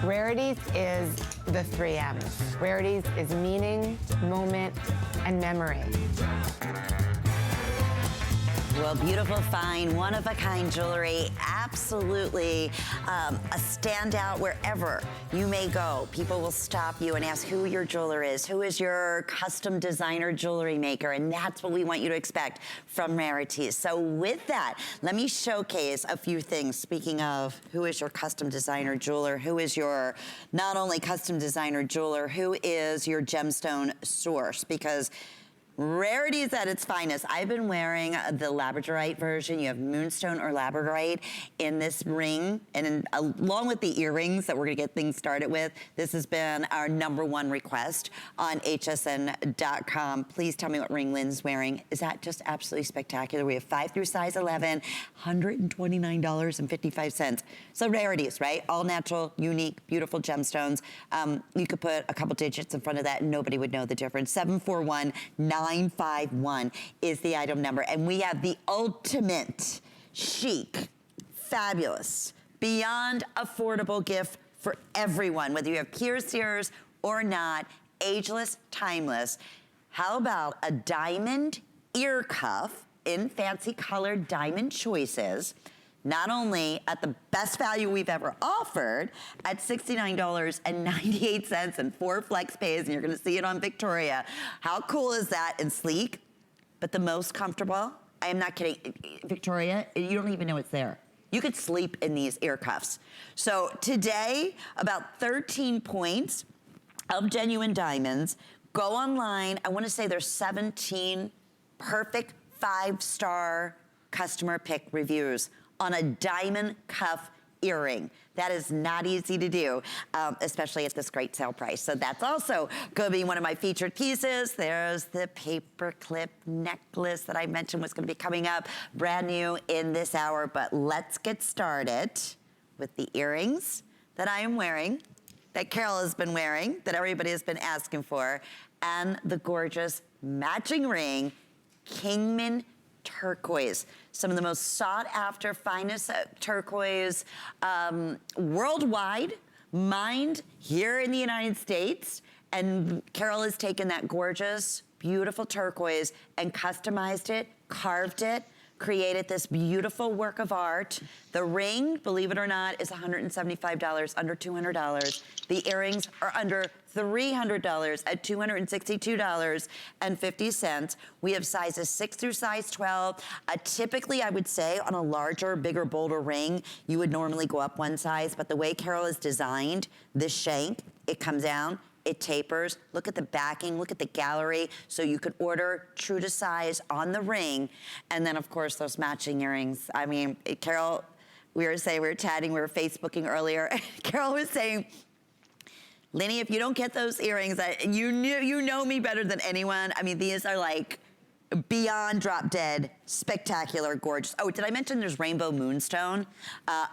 Rarities is the 3 M's. Rarities is meaning, moment, and memory. Well, beautiful, fine, one-of-a-kind jewelry, absolutely a standout wherever you may go. People will stop you and ask who your jeweler is, who is your custom designer jewelry maker, and that's what we want you to expect from Rarities. So with that, let me showcase a few things. Speaking of who is your custom designer jeweler, who is your not only custom designer jeweler, who is your gemstone source, because Rarities at its finest. I've been wearing the Labradorite version. You have moonstone or Labradorite in this ring, and along with the earrings that we're gonna get things started with, this has been our #1 request on hsn.com. Please tell me what ring Lynn's wearing. Is that just absolutely spectacular? We have 5 through size 11, $129.55. So Rarities, right? All natural, unique, beautiful gemstones. You could put a couple digits in front of that and nobody would know the difference. 741951 is the item number. And we have the ultimate chic, fabulous, beyond affordable gift for everyone, whether you have pierced ears or not, ageless, timeless. How about a diamond ear cuff in fancy colored diamond choices? Not only at the best value we've ever offered at $69.98 and 4 flex pays, and you're gonna see it on Victoria. How cool is that and sleek, but the most comfortable? I am not kidding, Victoria, you don't even know it's there. You could sleep in these ear cuffs. So today, about 13 points of genuine diamonds. Go online, I wanna say there's 17 perfect 5-star customer pick reviews on a diamond cuff earring. That is not easy to do, especially at this great sale price. So that's also gonna be one of my featured pieces. There's the paperclip necklace that I mentioned was gonna be coming up, brand new in this hour, but let's get started with the earrings that I am wearing, that Carol has been wearing, that everybody has been asking for, and the gorgeous matching ring, Kingman turquoise. Some of the most sought after, finest turquoise worldwide, mined here in the United States. And Carol has taken that gorgeous, beautiful turquoise and customized it, carved it, created this beautiful work of art. The ring, believe it or not, is $175, under $200. The earrings are under $300 at $262.50. We have sizes 6 through size 12. Typically, I would say on a larger, bigger, bolder ring, you would normally go up 1 size, but the way Carol has designed this shank, it comes down, it tapers. Look at the backing, look at the gallery. So you could order true to size on the ring. And then of course those matching earrings. I mean, Carol, we were chatting, we were Facebooking earlier. Carol was saying, Lenny, if you don't get those earrings, you know me better than anyone. I mean, these are like beyond drop dead, spectacular, gorgeous. Oh, did I mention there's rainbow moonstone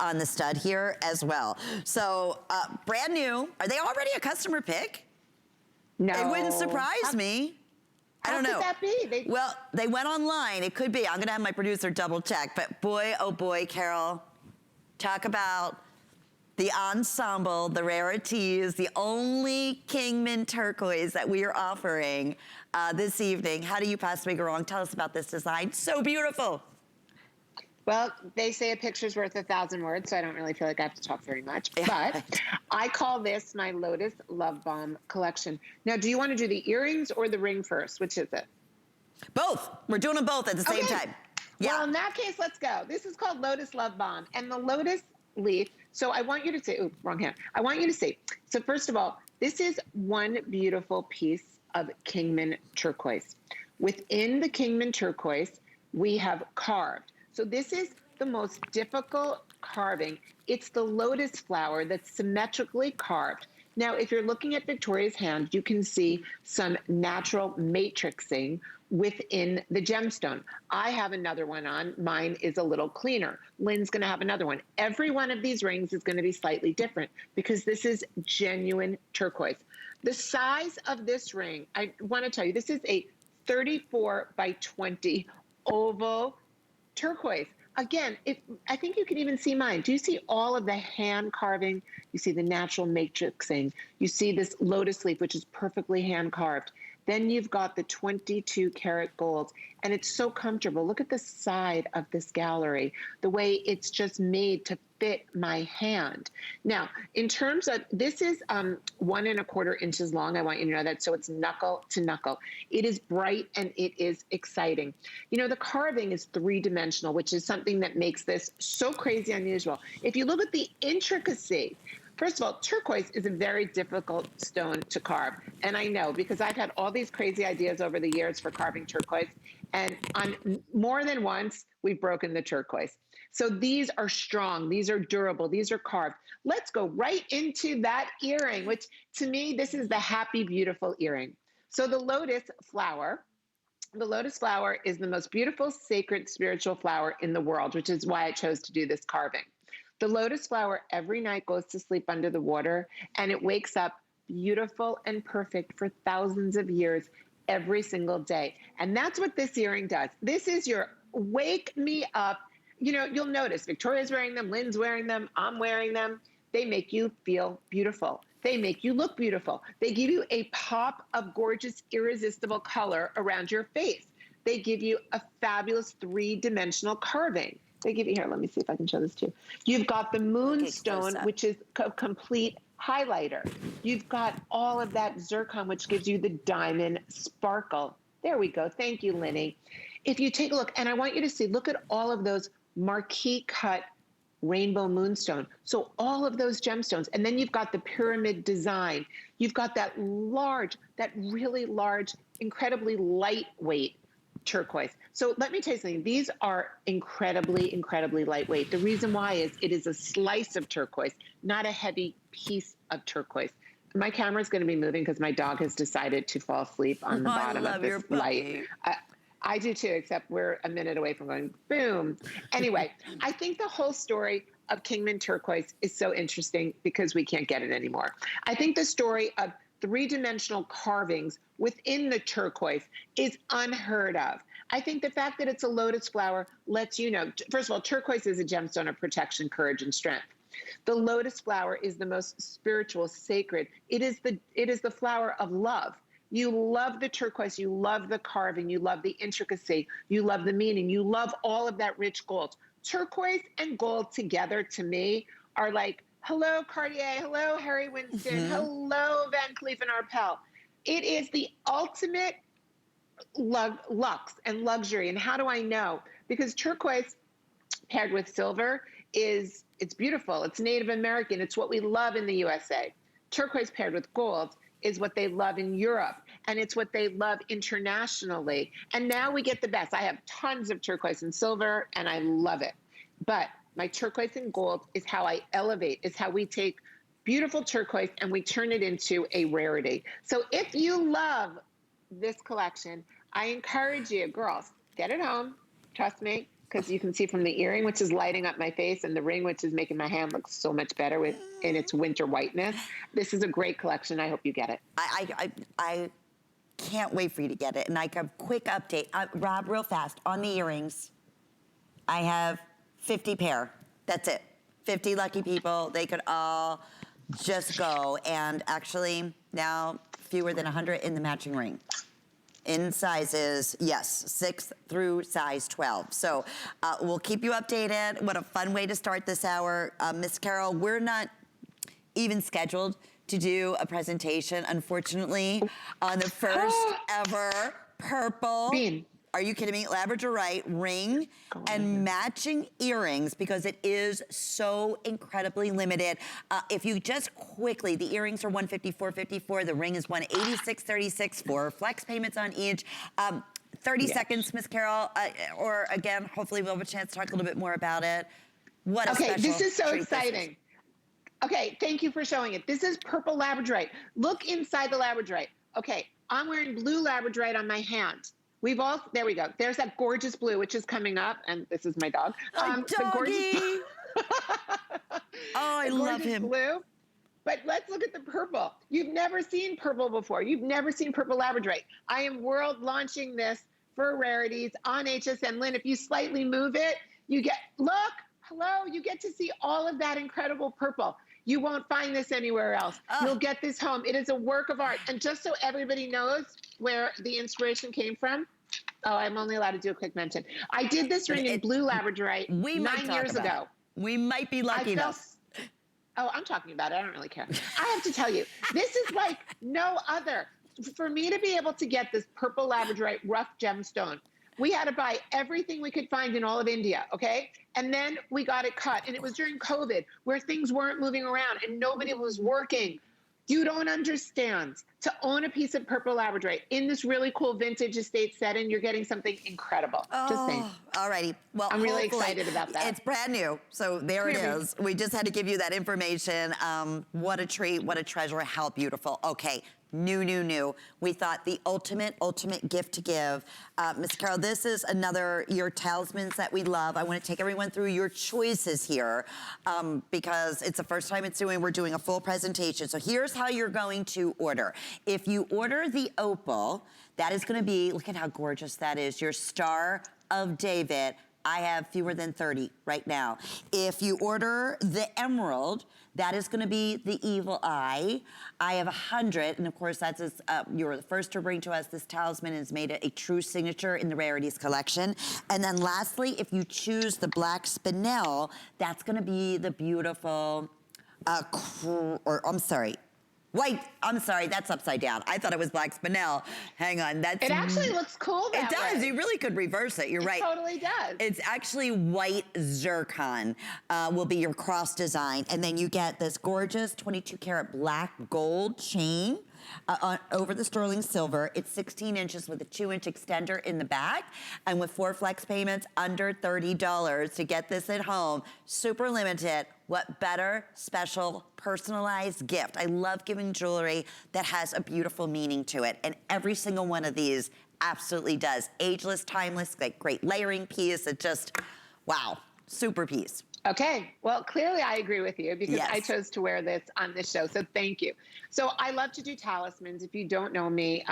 on the stud here as well? So brand new. Are they already a customer pick? No. It wouldn't surprise me. I don't know. How could that be? Well, they went online. It could be. I'm gonna have my producer double check. But boy, oh boy, Carol, talk about the ensemble, the Rarities, the only Kingman turquoise that we are offering this evening. How do you possibly go wrong? Tell us about this design. So beautiful. Well, they say a picture's worth 1,000 words, so I don't really feel like I have to talk very much. But I call this my Lotus Love Bomb collection. Now, do you want to do the earrings or the ring first? Which is it? Both. We're doing them both at the same time. Yeah. Well, in that case, let's go. This is called Lotus Love Bomb. And the lotus leaf, so I want you to see, oops, wrong hand. I want you to see. So first of all, this is one beautiful piece of Kingman turquoise. Within the Kingman turquoise, we have carved. So this is the most difficult carving. It's the lotus flower that's symmetrically carved. Now, if you're looking at Victoria's hand, you can see some natural matrixing within the gemstone. I have another one on. Mine is a little cleaner. Lynn's gonna have another one. Every one of these rings is gonna be slightly different because this is genuine turquoise. The size of this ring, I wanna tell you, this is a 34 by 20 oval turquoise. again, I think you can even see mine. Do you see all of the hand carving? You see the natural matrixing. You see this lotus leaf, which is perfectly hand carved. Then you've got the 22 karat gold, and it's so comfortable. Look at the side of this gallery, the way it's just made to fit my hand. Now, in terms of, this is 1¼ inches long. I want you to know that. So it's knuckle to knuckle. It is bright and it is exciting. You know, the carving is 3-dimensional, which is something that makes this so crazy unusual. If you look at the intricacy, first of all, turquoise is a very difficult stone to carve. And I know, because I've had all these crazy ideas over the years for carving turquoise. And on more than once, we've broken the turquoise. So these are strong, these are durable, these are carved. Let's go right into that earring, which to me, this is the happy, beautiful earring. So the lotus flower is the most beautiful, sacred, spiritual flower in the world, which is why I chose to do this carving. The lotus flower every night goes to sleep under the water, and it wakes up beautiful and perfect for thousands of years every single day. And that's what this earring does. This is your wake me up. You know, you'll notice Victoria's wearing them, Lynn's wearing them, I'm wearing them. They make you feel beautiful. They make you look beautiful. They give you a pop of gorgeous, irresistible color around your face. They give you a fabulous 3-dimensional carving. They give you, here, let me see if I can show this to you. You've got the moonstone, which is a complete highlighter. You've got all of that zircon, which gives you the diamond sparkle. There we go. Thank you, Linny. If you take a look, and I want you to see, look at all of those marquee cut rainbow moonstone. So all of those gemstones. And then you've got the pyramid design. You've got that large, that really large, incredibly lightweight turquoise. So let me tell you something. These are incredibly, incredibly lightweight. The reason why is it is a slice of turquoise, not a heavy piece of turquoise. My camera is going to be moving because my dog has decided to fall asleep on the bottom of this light. I do too, except we're a minute away from going boom. Anyway, I think the whole story of Kingman turquoise is so interesting because we can't get it anymore. I think the story of 3-dimensional carvings within the turquoise is unheard of. I think the fact that it's a lotus flower lets you know, first of all, turquoise is a gemstone of protection, courage, and strength. The lotus flower is the most spiritual, sacred. It is the flower of love. You love the turquoise, you love the carving, you love the intricacy, you love the meaning, you love all of that rich gold. Turquoise and gold together, to me, are like, hello Cartier, hello Harry Winston, hello Van Cleef & Arpels. It is the ultimate lux and luxury. And how do I know? Because turquoise paired with silver it's beautiful. It's Native American. It's what we love in the USA. Turquoise paired with gold is what they love in Europe, and it's what they love internationally. And now we get the best. I have tons of turquoise and silver, and I love it. But my turquoise and gold is how I elevate, is how we take beautiful turquoise and we turn it into a rarity. So if you love this collection, I encourage you, girls, get it home. Trust me, because you can see from the earring, which is lighting up my face, and the ring, which is making my hand look so much better in its winter whiteness. This is a great collection. I hope you get it. I can't wait for you to get it. And like a quick update, Rob, real fast, on the earrings, I have 50 pair. That's it. 50 lucky people. They could all just go. And actually, now fewer than 100 in the matching ring. In sizes, yes, 6 through size 12. So we'll keep you updated. What a fun way to start this hour. Miss Carol, we're not even scheduled to do a presentation, unfortunately, on the first ever purple. Bean. Are you kidding me? Labradorite ring and matching earrings, because it is so incredibly limited. If you just quickly, the earrings are $154.54. The ring is $186.36 for flex payments on each. 30 seconds, Miss Carol, or again, hopefully we'll have a chance to talk a little bit more about it. What a special this is so treat exciting. Okay, thank you for showing it. This is purple Labradorite. Look inside the Labradorite. Okay, I'm wearing blue Labradorite on my hand. There we go. There's that gorgeous blue, which is coming up, and this is my dog. Doggy! I love him. Blue. But let's look at the purple. You've never seen purple before. You've never seen purple Labradorite. I am world launching this for Rarities on HSN. Lynn, if you slightly move it, You get, look, hello, you get to see all of that incredible purple. You won't find this anywhere else. You'll get this home. It is a work of art. And just so everybody knows where the inspiration came from, oh, I'm only allowed to do a quick mention. I did this ring in blue Labradorite 9 years ago. We might be lucky enough. Oh, I'm talking about it. I don't really care. I have to tell you, this is like no other. For me to be able to get this purple Labradorite rough gemstone, we had to buy everything we could find in all of India, okay? And then we got it cut. And it was during COVID where things weren't moving around and nobody was working. You don't understand. To own a piece of purple Labradorite in this really cool vintage estate setting, you're getting something incredible. Just saying. All righty. Well, I'm really excited about that. It's brand new, so there it is. We just had to give you that information. What a treat, what a treasure, how beautiful. Okay. New. We thought the ultimate gift to give. Ms. Carol, this is another, your talismans that we love. I want to take everyone through your choices here because it's the first time we're doing a full presentation. So here's how you're going to order. If you order the opal, that is going to be, look at how gorgeous that is, your Star of David. I have fewer than 30 right now. If you order the emerald, that is gonna be the evil eye. I have 100, and of course that's you're the first to bring to us this talisman is made a true signature in the Rarities collection. And then lastly, if you choose the black spinel, that's gonna be the beautiful, white, I'm sorry, that's upside down. I thought it was black spinel. Hang on, that's... It actually looks cool that way. It does, you really could reverse it, you're right. It totally does. It's actually white zircon will be your cross design. And then you get this gorgeous 22 karat black gold chain over the sterling silver. It's 16 inches with a 2-inch extender in the back and with 4 flex payments under $30 to get this at home. Super limited. What better, special, personalized gift? I love giving jewelry that has a beautiful meaning to it. And every single one of these absolutely does. Ageless, timeless, like great layering piece. It just, wow, super piece. Okay, well, clearly I agree with you because I chose to wear this on this show, so thank you. So I love to do talismans. If you don't know me,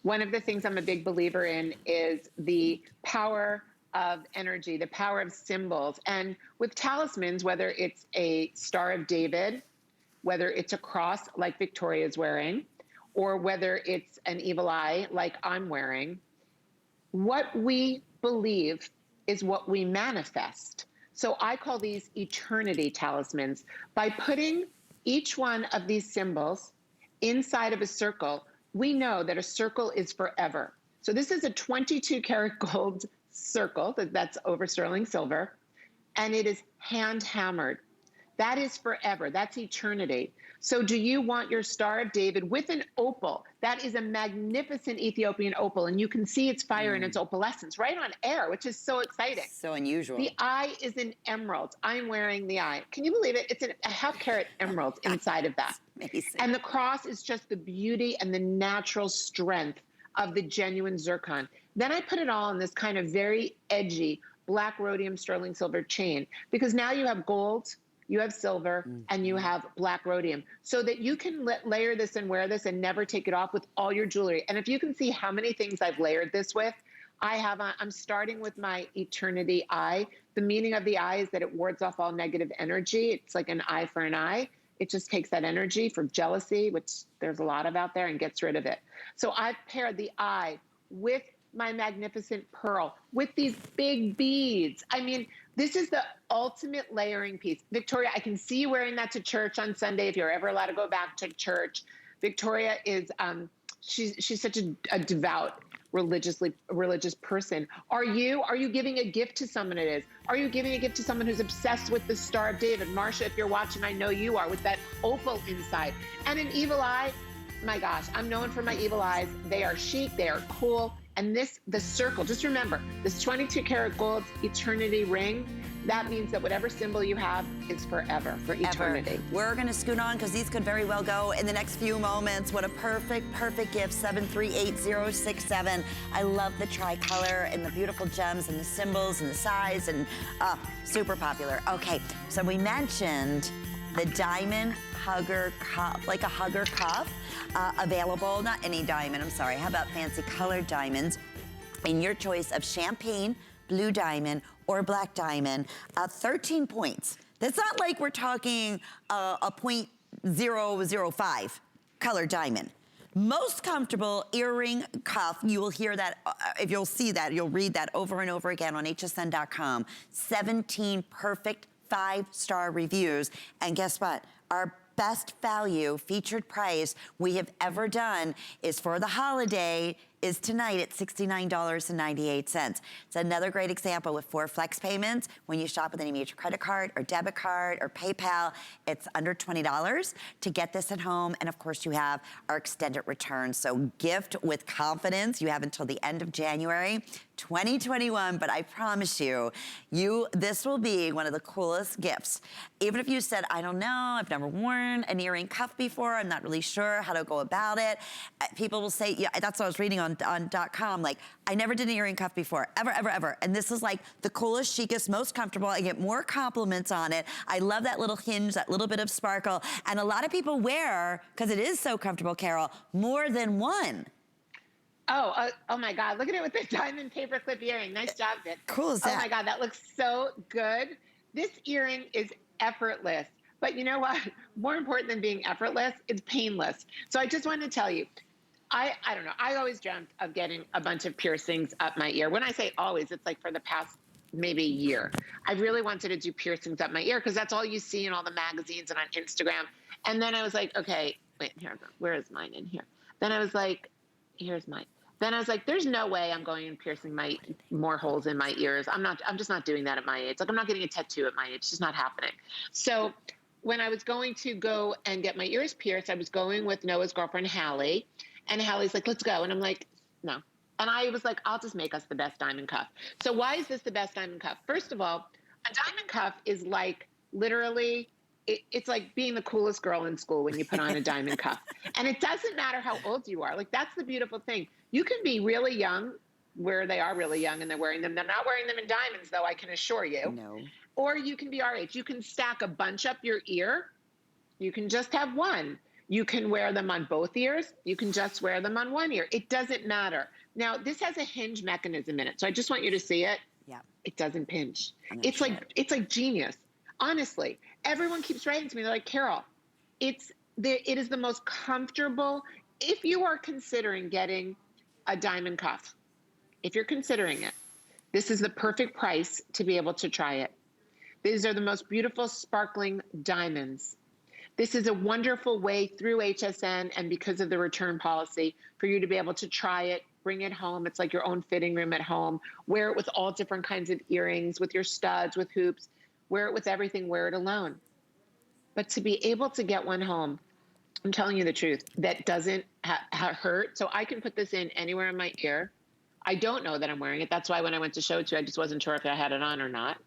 one of the things I'm a big believer in is the power of energy, the power of symbols. And with talismans, whether it's a Star of David, whether it's a cross like Victoria's wearing, or whether it's an evil eye like I'm wearing, what we believe is what we manifest. So I call these eternity talismans. By putting each one of these symbols inside of a circle, we know that a circle is forever. So this is a 22 karat gold circle that's over sterling silver, and it is hand hammered. That is forever. That's eternity. So do you want your Star of David with an opal? That is a magnificent Ethiopian opal, and you can see its fire and its opalescence right on air, which is so exciting. So unusual. The eye is an emerald. I'm wearing the eye. Can you believe it? It's a half-carat emerald inside of that. Amazing. And the cross is just the beauty and the natural strength of the genuine zircon. Then I put it all in this kind of very edgy black rhodium sterling silver chain, because now you have gold, you have silver, and you have black rhodium, so that you can layer this and wear this and never take it off with all your jewelry. And if you can see how many things I've layered this with, I'm starting with my eternity eye. The meaning of the eye is that it wards off all negative energy. It's like an eye for an eye. It just takes that energy for jealousy, which there's a lot of out there, and gets rid of it. So I've paired the eye with my magnificent pearl, with these big beads. I mean, this is the ultimate layering piece. Victoria, I can see you wearing that to church on Sunday if you're ever allowed to go back to church. Victoria is, she's such a devout, religious person. Are you giving a gift to someone? It is. Are you giving a gift to someone who's obsessed with the Star of David? Marsha, if you're watching, I know you are, with that opal inside. And an evil eye, my gosh, I'm known for my evil eyes. They are chic, they are cool. And the circle, just remember, this 22 karat gold eternity ring, that means that whatever symbol you have is forever, for eternity. We're gonna scoot on because these could very well go in the next few moments. What a perfect gift, 738067. I love the tricolor and the beautiful gems and the symbols and the size, and super popular. Okay, so we mentioned the diamond hugger cuff, like a hugger cuff, available, not any diamond, I'm sorry. How about fancy colored diamonds in your choice of champagne, blue diamond, or black diamond, 13 points. That's not like we're talking a 0.005 color diamond. Most comfortable earring cuff, you will hear that, if you'll see that, you'll read that over and over again on hsn.com. 17 perfect 5-star reviews. And guess what? Our best value featured price we have ever done is for the holiday is tonight at $69.98. It's another great example with 4 flex payments. When you shop with any major credit card or debit card or PayPal, it's under $20 to get this at home. And of course you have our extended return. So gift with confidence. You have until the end of January 2021, but I promise you, this will be one of the coolest gifts. Even if you said, I don't know, I've never worn an earring cuff before, I'm not really sure how to go about it. People will say, yeah, that's what I was reading on .com, like, I never did an earring cuff before, ever, ever, ever. And this is like the coolest, chicest, most comfortable. I get more compliments on it. I love that little hinge, that little bit of sparkle. And a lot of people wear, because it is so comfortable, Carol, more than one. Oh my God, look at it with the diamond paperclip earring. Nice job, Vic. Cool as that. Oh my God, that looks so good. This earring is effortless. But you know what? More important than being effortless, it's painless. So I just wanted to tell you, I don't know, I always dreamt of getting a bunch of piercings up my ear. When I say always, it's like for the past maybe a year. I really wanted to do piercings up my ear because that's all you see in all the magazines and on Instagram. And then I was like, okay, wait, where is mine in here? Then I was like, here's mine. Then I was like, there's no way I'm going and piercing more holes in my ears. I'm just not doing that at my age. Like, I'm not getting a tattoo at my age. It's just not happening. So when I was going to go and get my ears pierced, I was going with Noah's girlfriend, Hallie. And Hallie's like, let's go. And I'm like, no. And I was like, I'll just make us the best diamond cuff. So why is this the best diamond cuff? First of all, a diamond cuff is like literally, it's like being the coolest girl in school when you put on a diamond cuff. And it doesn't matter how old you are. Like, that's the beautiful thing. You can be really young, where they are really young and they're wearing them. They're not wearing them in diamonds, though, I can assure you. No. Or you can be our age. You can stack a bunch up your ear. You can just have one. You can wear them on both ears. You can just wear them on one ear. It doesn't matter. Now, this has a hinge mechanism in it. So I just want you to see it. Yeah. It doesn't pinch. It's like genius. Honestly, everyone keeps writing to me. They're like, Carol, it is the most comfortable. If you are considering getting a diamond cuff, if you're considering it, this is the perfect price to be able to try it. These are the most beautiful sparkling diamonds. This is a wonderful way through HSN and because of the return policy for you to be able to try it, bring it home. It's like your own fitting room at home. Wear it with all different kinds of earrings, with your studs, with hoops. Wear it with everything. Wear it alone. But to be able to get one home, I'm telling you the truth, that doesn't hurt. So I can put this in anywhere in my ear. I don't know that I'm wearing it. That's why when I went to show it to you, I just wasn't sure if I had it on or not.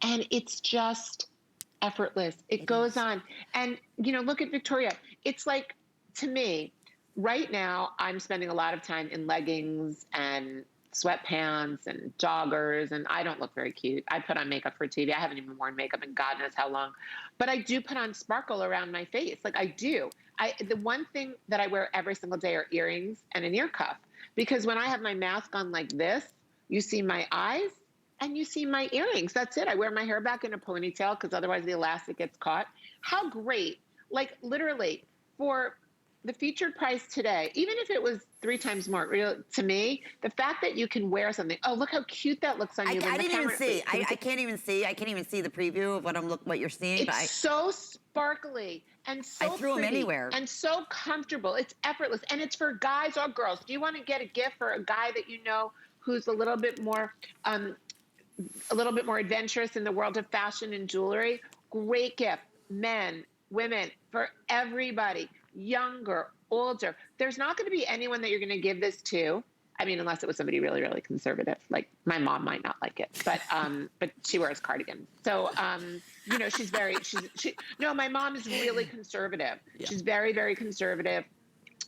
And it's just effortless. It goes on. And, you know, look at Victoria. It's like, to me, right now, I'm spending a lot of time in leggings and sweatpants and joggers, and I don't look very cute. I put on makeup for TV. I haven't even worn makeup in God knows how long. But I do put on sparkle around my face. Like, I do. The one thing that I wear every single day are earrings and an ear cuff. Because when I have my mask on like this, you see my eyes and you see my earrings. That's it. I wear my hair back in a ponytail because otherwise the elastic gets caught. How great. Like, literally, for the featured price today, even if it was 3 times more, to me, the fact that you can wear something. Oh, look how cute that looks on you. I didn't even see. I can't even see. I can't even see the preview of what you're seeing. It's so sparkly and so I threw them anywhere. And so comfortable. It's effortless, and it's for guys or girls. Do you want to get a gift for a guy that you know who's a little bit more adventurous in the world of fashion and jewelry? Great gift. Men, women, for everybody. Younger, older. There's not going to be anyone that you're going to give this to. I mean, unless it was somebody really, really conservative. Like, my mom might not like it, but she wears cardigans. So, you know, no, my mom is really conservative. Yeah. She's very, very conservative.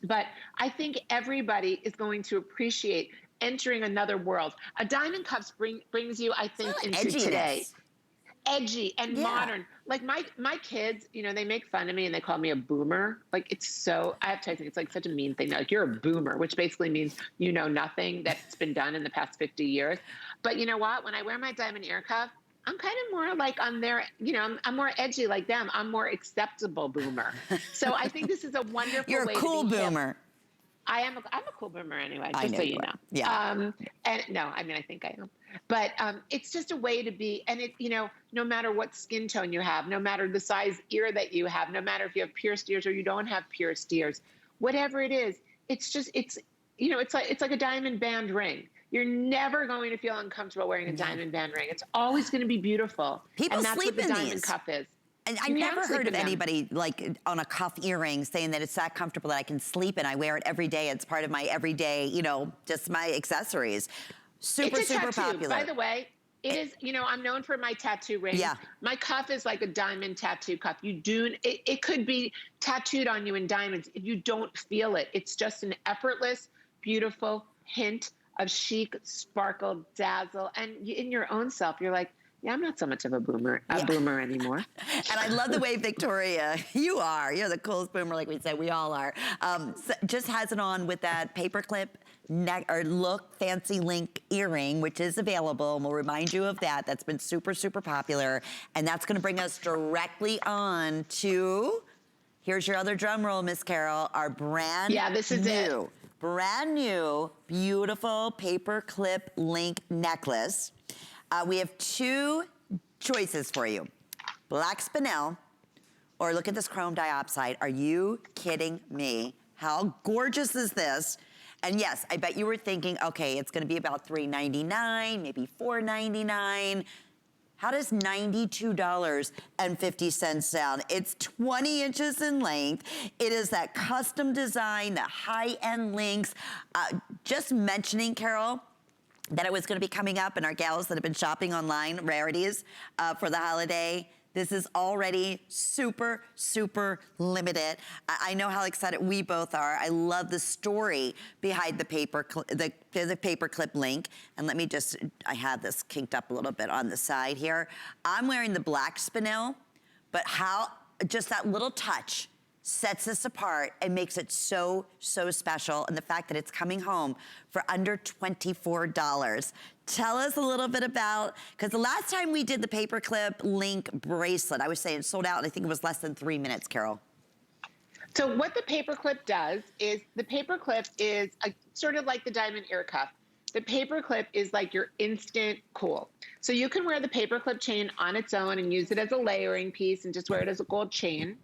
But I think everybody is going to appreciate entering another world. A diamond cuffs brings you, I think, into edginess. Today. Edgy and modern. Like my kids, you know, they make fun of me and they call me a boomer. Like, it's so, I have to think it's like such a mean thing. Like, you're a boomer, which basically means you know nothing that's been done in the past 50 years. But you know what? When I wear my diamond ear cuff, I'm kind of more like on their, I'm more edgy like them. I'm more acceptable boomer. So I think this is a wonderful You're way a cool to be hip. boomer. I'm a cool boomer anyway, I just know so you you are. know. Yeah. And no, I mean, I think I am. But it's just a way to be, and it, no matter what skin tone you have, no matter the size ear that you have, no matter if you have pierced ears or you don't have pierced ears, whatever it is, it's just, it's like a diamond band ring. You're never going to feel uncomfortable wearing a diamond band ring. It's always going to be beautiful. People and that's sleep what the in diamond these. cuff is. And I You can never sleep heard of in them. anybody like on a cuff earring saying that it's that comfortable that I can sleep in. I wear it every day. It's part of my everyday, just my accessories. Super, It's a super tattoo. popular. By the way, it is, I'm known for my tattoo rings. Yeah. My cuff is like a diamond tattoo cuff. It could be tattooed on you in diamonds. You don't feel it. It's just an effortless, beautiful hint of chic, sparkle, dazzle. And in your own self, you're like, yeah, I'm not so much of a boomer anymore. And I love the way, Victoria, you're the coolest boomer, like we said, we all are. Just has it on with that paperclip fancy link earring, which is available, and we'll remind you of that. That's been super, super popular. And that's gonna bring us directly on to, here's your other drum roll, Miss Carol, our brand new, beautiful paperclip link necklace. We have two choices for you. Black spinel, or look at this chrome diopside. Are you kidding me? How gorgeous is this? And yes, I bet you were thinking, okay, it's gonna be about $3.99, maybe $4.99. How does $92.50 sound? It's 20 inches in length. It is that custom design, the high-end links. Just mentioning, Carol, that it was gonna be coming up, and our gals that have been shopping online, Rarities, for the holiday. This is already super, super limited. I know how excited we both are. I love the story behind the paperclip link. And let me just, I have this kinked up a little bit on the side here. I'm wearing the black spinel, but how, just that little touch sets this apart and makes it so, so special. And the fact that it's coming home for under $24. Tell us a little bit about, because the last time we did the paperclip link bracelet, I was saying sold out, and I think it was less than 3 minutes, Carol. So what the paperclip does is, the paperclip is sort of like the diamond ear cuff. The paperclip is like your instant cool. So you can wear the paperclip chain on its own and use it as a layering piece and just wear it as a gold chain.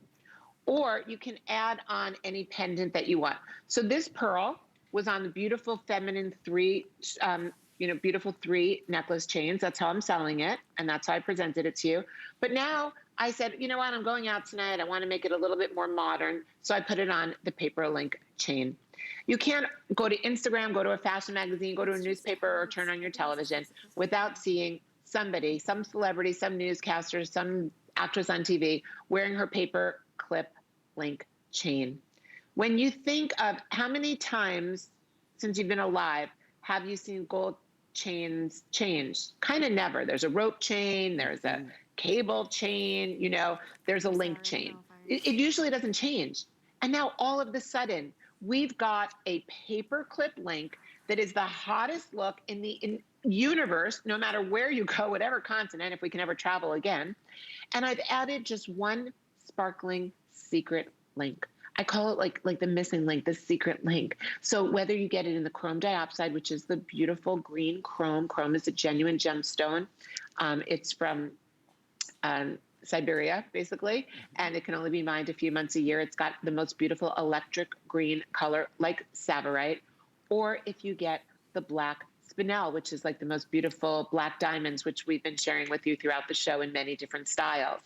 Or you can add on any pendant that you want. So this pearl was on the beautiful feminine beautiful 3 necklace chains. That's how I'm selling it, and that's how I presented it to you. But now I said, you know what, I'm going out tonight. I want to make it a little bit more modern, so I put it on the paper link chain. You can't go to Instagram, go to a fashion magazine, go to a newspaper, or turn on your television without seeing somebody, some celebrity, some newscaster, some actress on TV wearing her paper clip link chain. When you think of how many times since you've been alive have you seen gold chains change? Kind of never. There's a rope chain, there's a cable chain, there's a link chain. It usually doesn't change. And now all of a sudden, we've got a paper clip link that is the hottest look in the universe, no matter where you go, whatever continent, if we can ever travel again. And I've added just one sparkling secret link. I call it like the missing link, the secret link. So whether you get it in the chrome diopside, which is the beautiful green chrome. Chrome is a genuine gemstone. It's from Siberia, basically, and it can only be mined a few months a year. It's got the most beautiful electric green color, like Labradorite. Or if you get the black spinel, which is like the most beautiful black diamonds, which we've been sharing with you throughout the show in many different styles.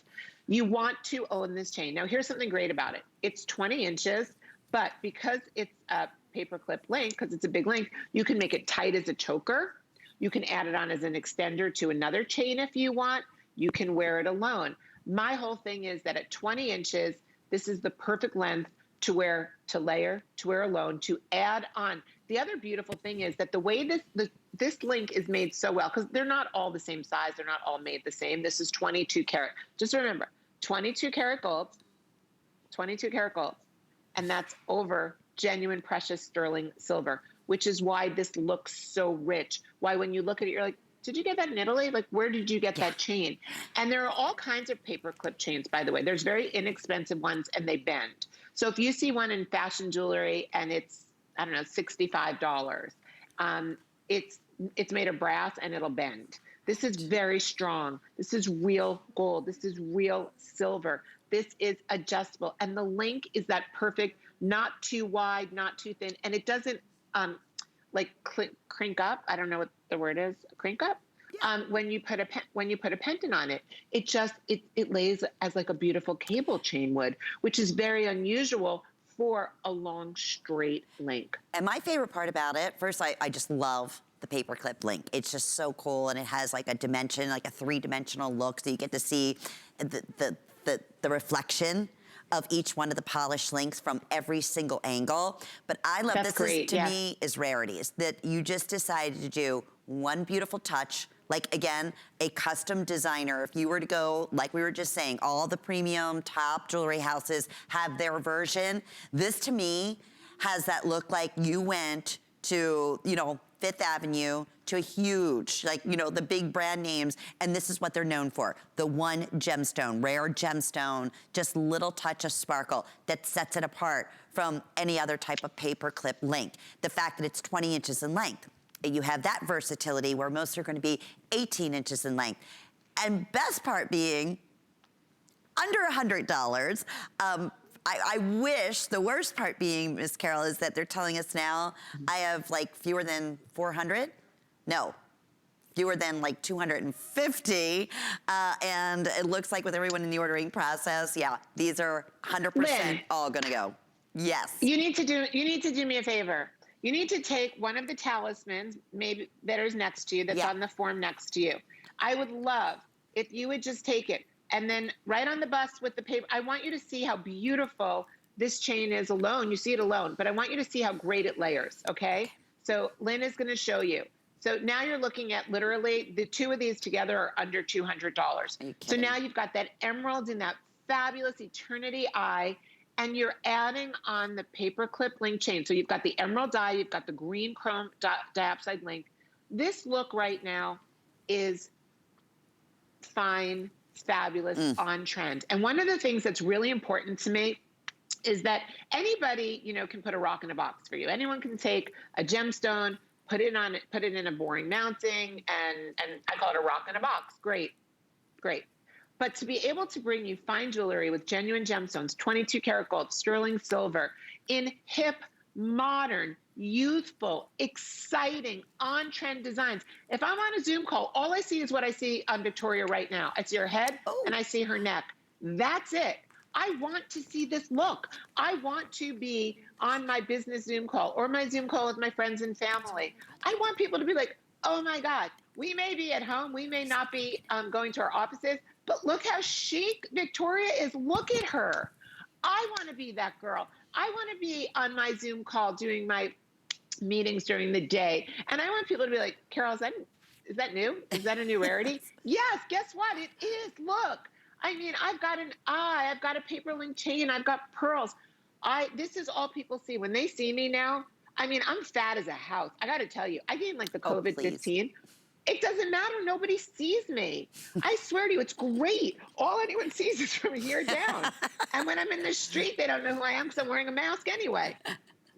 You want to own this chain. Now, here's something great about it. It's 20 inches, but because it's a paperclip link, because it's a big link, you can make it tight as a choker. You can add it on as an extender to another chain if you want. You can wear it alone. My whole thing is that at 20 inches, this is the perfect length to wear, to layer, to wear alone, to add on. The other beautiful thing is that the way this link is made so well, because they're not all the same size, they're not all made the same. This is 22 karat. Just remember, 22 karat gold, 22 karat gold, and that's over genuine precious sterling silver, which is why this looks so rich. Why when you look at it, you're like, did you get that in Italy? Like, where did you get that chain? And there are all kinds of paperclip chains, by the way. There's very inexpensive ones and they bend. So if you see one in fashion jewelry and it's, I don't know, $65, it's made of brass and it'll bend. This is very strong. This is real gold. This is real silver. This is adjustable. And the link is that perfect, not too wide, not too thin. And it doesn't like crink up. I don't know what the word is. Crink up. Yeah. When you put a pendant on it, it lays as like a beautiful cable chain would, which is very unusual for a long straight link. And my favorite part about it, first, I just love the paperclip link. It's just so cool, and it has like a dimension, like a 3-dimensional look, so you get to see the reflection of each one of the polished links from every single angle. But I love this to me is Rarities, that you just decided to do one beautiful touch, like again, a custom designer. If you were to go, like we were just saying, all the premium top jewelry houses have their version. This to me has that look like you went to, you know, Fifth Avenue to a huge, like, you know, the big brand names, and this is what they're known for. The one gemstone, rare gemstone, just little touch of sparkle that sets it apart from any other type of paperclip link. The fact that it's 20 inches in length. You have that versatility where most are gonna be 18 inches in length. And best part being, under $100, I wish, the worst part being, Miss Carol, is that they're telling us now I have like fewer than 400. No, fewer than like 250. And it looks like with everyone in the ordering process, yeah, these are 100% all gonna go. Yes. You need to do me a favor. You need to take one of the talismans, maybe that is next to you, that's on the form next to you. I would love if you would just take it. And then right on the bus with the paper, I want you to see how beautiful this chain is alone. You see it alone, but I want you to see how great it layers, okay? So Lynn is gonna show you. So now you're looking at literally, the two of these together are under $200. So now you've got that emerald in that fabulous eternity eye, and you're adding on the paperclip link chain. So you've got the emerald eye, you've got the green chrome diopside link. This look right now is fine, fabulous, on trend. And one of the things that's really important to me is that anybody, you know, can put a rock in a box for you. Anyone can take a gemstone, put it in a boring mounting, and I call it a rock in a box. Great, great. But to be able to bring you fine jewelry with genuine gemstones, 22 karat gold, sterling silver, in hip, modern, youthful, exciting, on-trend designs. If I'm on a Zoom call, all I see is what I see on Victoria right now. I see her head and I see her neck. That's it. I want to see this look. I want to be on my business Zoom call or my Zoom call with my friends and family. I want people to be like, oh my God, we may be at home, we may not be going to our offices, but look how chic Victoria is. Look at her. I want to be that girl. I want to be on my Zoom call doing my meetings during the day. And I want people to be like, Carol, is that new? Is that a new rarity? Yes, guess what? It is. Look. I mean, I've got an eye, I've got a paper link chain, I've got pearls. This is all people see. When they see me now, I mean, I'm fat as a house. I got to tell you, I gained like the COVID-15. It doesn't matter. Nobody sees me. I swear to you, it's great. All anyone sees is from here down. And when I'm in the street, they don't know who I am because I'm wearing a mask anyway.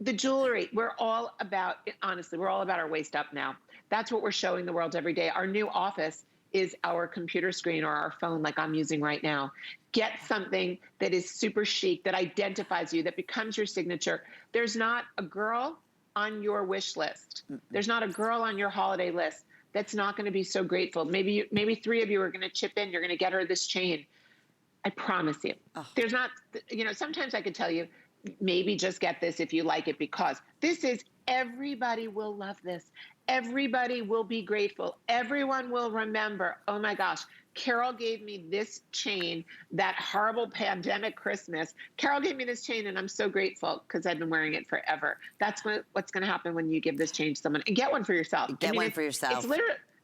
The jewelry, we're all about, honestly, we're all about our waist up now. That's what we're showing the world every day. Our new office is our computer screen or our phone like I'm using right now. Get something that is super chic, that identifies you, that becomes your signature. There's not a girl on your wish list. There's not a girl on your holiday list that's not going to be so grateful. Maybe three of you are going to chip in. You're going to get her this chain. I promise you. Oh. There's not, you know, sometimes I could tell you, maybe just get this if you like it, because this is, everybody will love this. Everybody will be grateful. Everyone will remember, oh my gosh, Carol gave me this chain that horrible pandemic Christmas. Carol gave me this chain and I'm so grateful because I've been wearing it forever. That's what's going to happen when you give this chain to someone. And get one for yourself. Get one for yourself.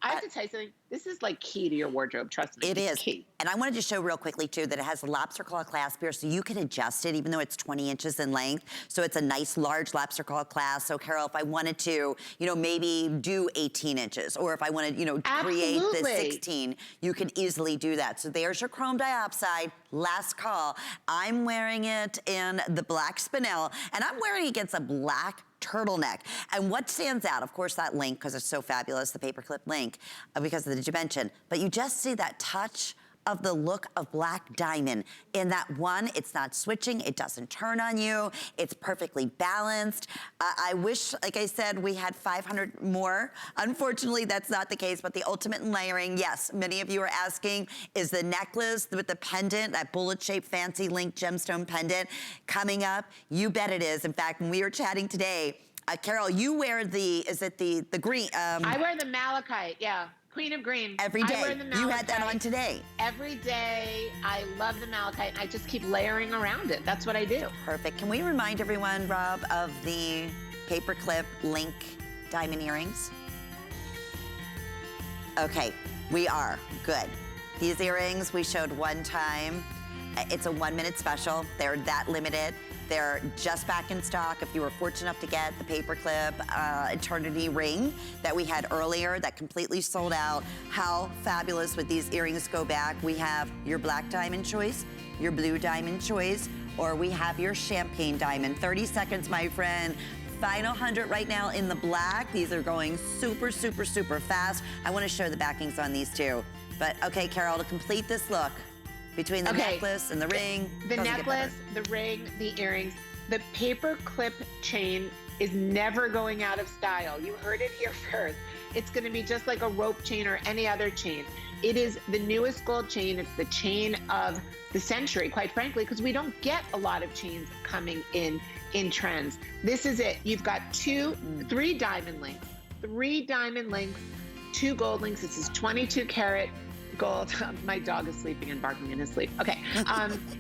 I have to tell you something. This is like key to your wardrobe. Trust me. It it's is. key. And I wanted to show real quickly too that it has a lobster claw clasp here, so you can adjust it even though it's 20 inches in length. So it's a nice large lobster claw clasp. So Carol, if I wanted to, you know, maybe do 18 inches, or if I wanted, you know, create the 16, you can easily do that. So there's your chrome diopside. Last call. I'm wearing it in the black spinel, and I'm wearing it against a black turtleneck. And what stands out, of course, that link, because it's so fabulous, the paperclip link, because of the dimension, but you just see that touch of the look of black diamond. In that one, it's not switching, it doesn't turn on you, it's perfectly balanced. I wish, like I said, we had 500 more. Unfortunately, that's not the case, but the ultimate in layering, yes, many of you are asking, is the necklace with the pendant, that bullet-shaped fancy link gemstone pendant coming up? You bet it is. In fact, when we were chatting today, Carol, you wear the, is it the green? I wear the malachite, yeah. Queen of Green. Every day. You had that on today. Every day. I love the malachite, and I just keep layering around it. That's what I do. Perfect. Can we remind everyone, Rob, of the paperclip link diamond earrings? Okay, we are. Good. These earrings we showed one time. It's a 1-minute special. They're that limited. They're just back in stock. If you were fortunate enough to get the paperclip eternity ring that we had earlier that completely sold out, how fabulous would these earrings go back? We have your black diamond choice, your blue diamond choice, or we have your champagne diamond. 30 seconds, my friend. Final 100 right now in the black. These are going super, super, super fast. I want to show the backings on these too. But okay, Carol, to complete this look, between the necklace and the ring. The necklace, the ring, the earrings, the paper clip chain is never going out of style. You heard it here first. It's gonna be just like a rope chain or any other chain. It is the newest gold chain. It's the chain of the century, quite frankly, because we don't get a lot of chains coming in trends. This is it. You've got three diamond links, 2 gold links. This is 22 karat gold. My dog is sleeping and barking in his sleep. Okay.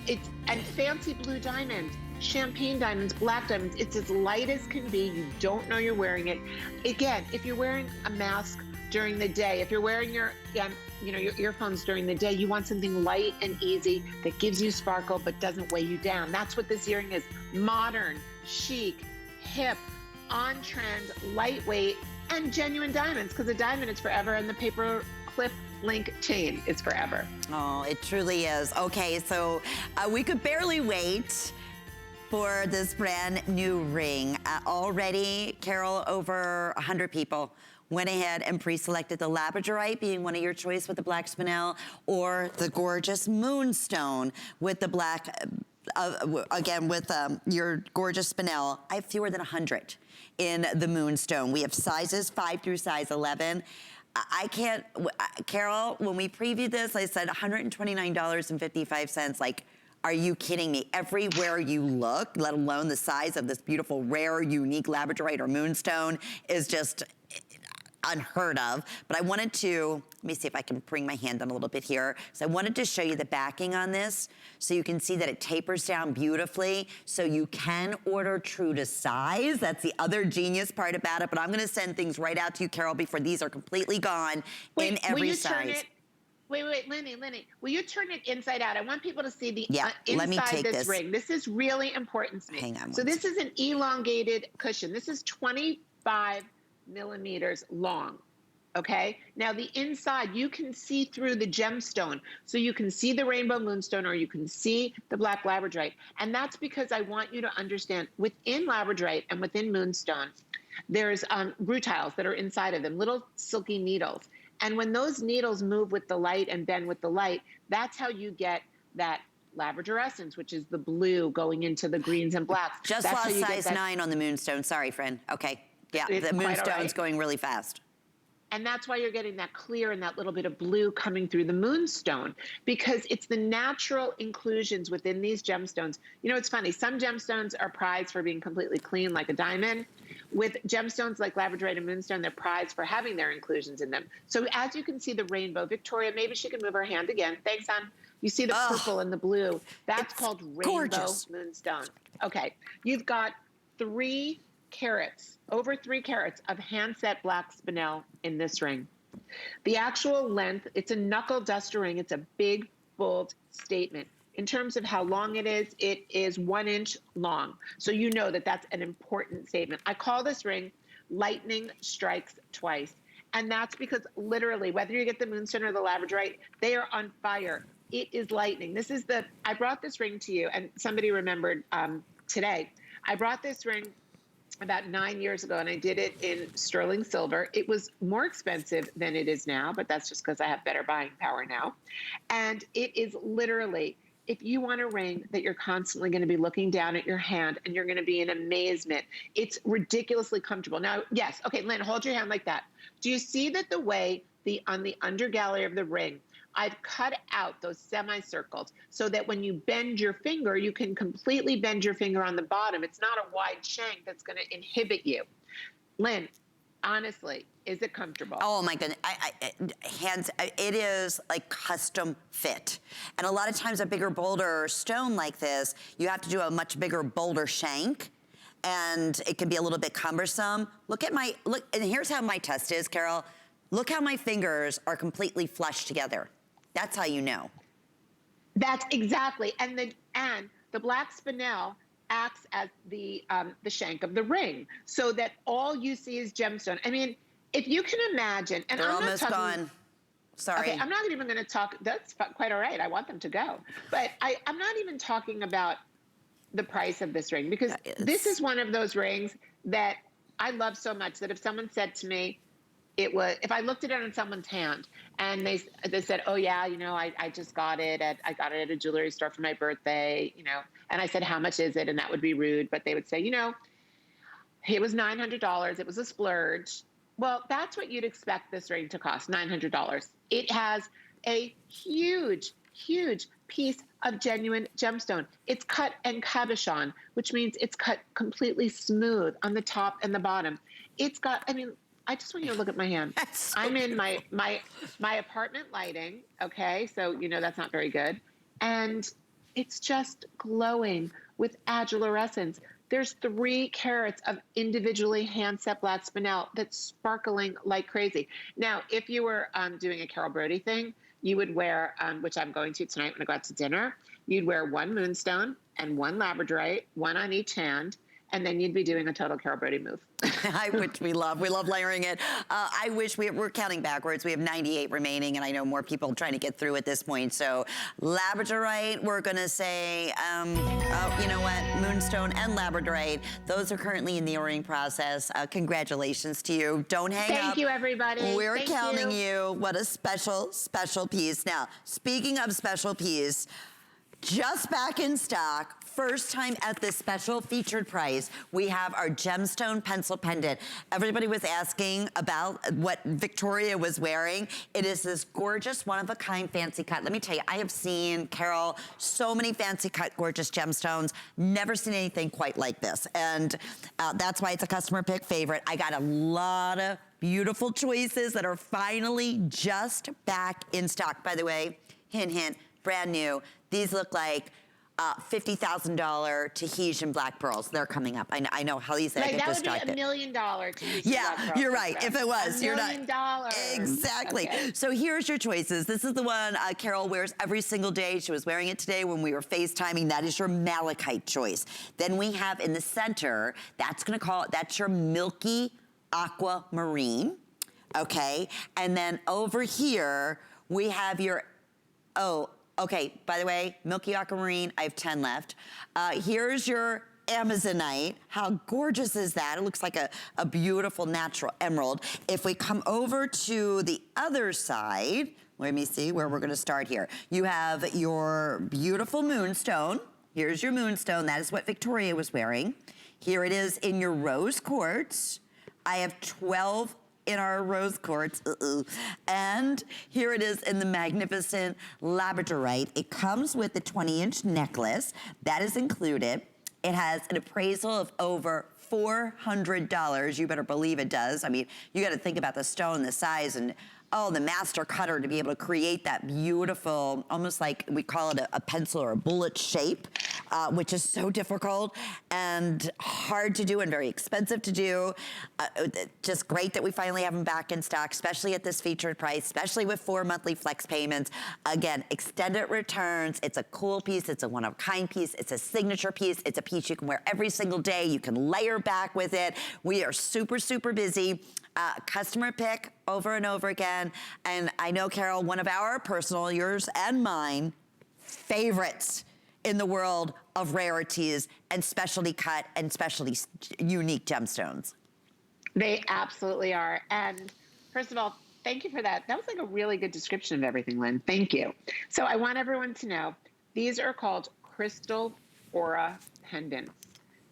It's and fancy blue diamonds, champagne diamonds, black diamonds. It's as light as can be. You don't know you're wearing it. Again, if you're wearing a mask during the day, if you're wearing your earphones during the day, you want something light and easy that gives you sparkle but doesn't weigh you down. That's what this earring is. Modern, chic, hip, on trend, lightweight, and genuine diamonds, because a diamond is forever and the paper clip link chain is forever. Oh, it truly is. Okay, so we could barely wait for this brand new ring. Already, Carol, over 100 people went ahead and pre-selected the Labradorite being one of your choice with the black spinel, or the gorgeous moonstone with the black, again, with your gorgeous spinel. I have fewer than 100 in the moonstone. We have sizes 5 through size 11. I can't, Carol, when we previewed this, I said $129.55. Like, are you kidding me? Everywhere you look, let alone the size of this beautiful, rare, unique Labradorite or moonstone, is just unheard of. But I wanted to, let me see if I can bring my hand on a little bit here. So I wanted to show you the backing on this so you can see that it tapers down beautifully, so you can order true to size. That's the other genius part about it. But I'm gonna send things right out to you, Carol, before these are completely gone in every size. Wait, Lenny, will you turn it inside out? I want people to see the let me inside take this ring. This is really important to me. Hang on. So this is an elongated cushion. This is 25 millimeters long, okay? Now the inside, you can see through the gemstone. So you can see the rainbow moonstone, or you can see the black labradorite. And that's because I want you to understand, within labradorite and within moonstone, there's rutiles that are inside of them, little silky needles. And when those needles move with the light and bend with the light, that's how you get that labradorescence, which is the blue going into the greens and blacks. Just lost size 9 on the moonstone. Sorry, friend. Okay. Yeah, the moonstone's going really fast. And that's why you're getting that clear and that little bit of blue coming through the moonstone, because it's the natural inclusions within these gemstones. You know, it's funny. Some gemstones are prized for being completely clean, like a diamond. With gemstones like Labradorite and moonstone, they're prized for having their inclusions in them. So as you can see the rainbow, Victoria, maybe she can move her hand again. Thanks, hon. You see the purple and the blue. That's called rainbow moonstone. Okay, you've got 3 carats, over 3 carats of hand-set black spinel in this ring. The actual length, it's a knuckle duster ring. It's a big, bold statement. In terms of how long it is 1 inch long. So you know that that's an important statement. I call this ring lightning strikes twice. And that's because literally, whether you get the moonstone or the labradorite, they are on fire. It is lightning. This is I brought this ring to you, and somebody remembered today. I brought this ring about 9 years ago, and I did it in sterling silver. It was more expensive than it is now, but that's just because I have better buying power now. And it is literally, if you want a ring that you're constantly going to be looking down at your hand and you're going to be in amazement, it's ridiculously comfortable. Now, yes, okay, Lynn, hold your hand like that. Do you see that the way on the undergallery of the ring, I've cut out those semicircles so that when you bend your finger, you can completely bend your finger on the bottom. It's not a wide shank that's going to inhibit you. Lynn, honestly, is it comfortable? Oh my goodness, it is like custom fit. And a lot of times a bigger, bolder stone like this, you have to do a much bigger, bolder shank. And it can be a little bit cumbersome. Look, and here's how my test is, Carol. Look how my fingers are completely flush together. That's how you know. That's exactly, and the black spinel acts as the shank of the ring, so that all you see is gemstone. I mean, if you can imagine, and they're I'm almost not talking, gone. Sorry. Okay, I'm not even going to talk. That's quite all right. I want them to go, but I'm not even talking about the price of this ring, because this is one of those rings that I love so much that if someone said to me, if I looked at it on someone's hand and they said, oh yeah, you know, I just got it I got it at a jewelry store for my birthday, you know, and I said, how much is it? And that would be rude, but they would say, you know, it was $900. It was a splurge. Well, that's what you'd expect this ring to cost, $900. It has a huge, huge piece of genuine gemstone. It's cut en cabochon, which means it's cut completely smooth on the top and the bottom. It's got, I mean, I just want you to look at my hand. So I'm in my apartment lighting, okay? So, you know, that's not very good. And it's just glowing with agilurescence. There's 3 carats of individually hand-set black spinel that's sparkling like crazy. Now, if you were doing a Carol Brody thing, you would wear, which I'm going to tonight when I go out to dinner, you'd wear 1 moonstone and 1 labradorite, 1 on each hand, and then you'd be doing a total Carol Brody move. Which we love layering it. I wish we're counting backwards. We have 98 remaining, and I know more people trying to get through at this point. So Labradorite, we're gonna say, oh, you know what? Moonstone and Labradorite, those are currently in the ordering process. Congratulations to you. Don't hang up. Thank you, everybody. We're counting you. What a special, special piece. Now, speaking of special piece, just back in stock, first time at this special featured price, we have our gemstone pencil pendant. Everybody was asking about what Victoria was wearing. It is this gorgeous, one-of-a-kind fancy cut. Let me tell you, I have seen, Carol, so many fancy cut, gorgeous gemstones. Never seen anything quite like this. And that's why it's a customer pick favorite. I got a lot of beautiful choices that are finally just back in stock. By the way, hint, hint, brand new. These look like $50,000 Tahitian black pearls. They're coming up. I know how easy I get distracted. That would be $1 million Tahitian yeah, black pearls. You're right. If it was, you're not. $1 million. Exactly. Okay. So here's your choices. This is the one Carol wears every single day. She was wearing it today when we were FaceTiming. That is your malachite choice. Then we have in the center, that's your milky aquamarine. Okay. And then over here, we have your, okay, by the way, Milky Aquamarine, I have 10 left. Here's your Amazonite. How gorgeous is that? It looks like a beautiful natural emerald. If we come over to the other side, let me see where we're gonna start here. You have your beautiful moonstone. Here's your moonstone. That is what Victoria was wearing. Here it is in your rose quartz. I have 12 in our rose quartz, and here it is in the magnificent Labradorite. It comes with a 20-inch necklace. That is included. It has an appraisal of over $400. You better believe it does. I mean, you got to think about the stone, the size, and the master cutter to be able to create that beautiful, almost like we call it a pencil or a bullet shape. which is so difficult and hard to do and very expensive to do. Just great that we finally have them back in stock, especially at this featured price, especially with 4 monthly flex payments. Again, extended returns. It's a cool piece. It's a one-of-a-kind piece. It's a signature piece. It's a piece you can wear every single day. You can layer back with it. We are super, super busy. Customer pick over and over again. And I know, Carol, one of our personal, yours and mine, favorites in the world of rarities and specialty cut and specialty unique gemstones. They absolutely are. And first of all, thank you for that. That was like a really good description of everything, Lynn. Thank you. So I want everyone to know, these are called crystal aura pendants.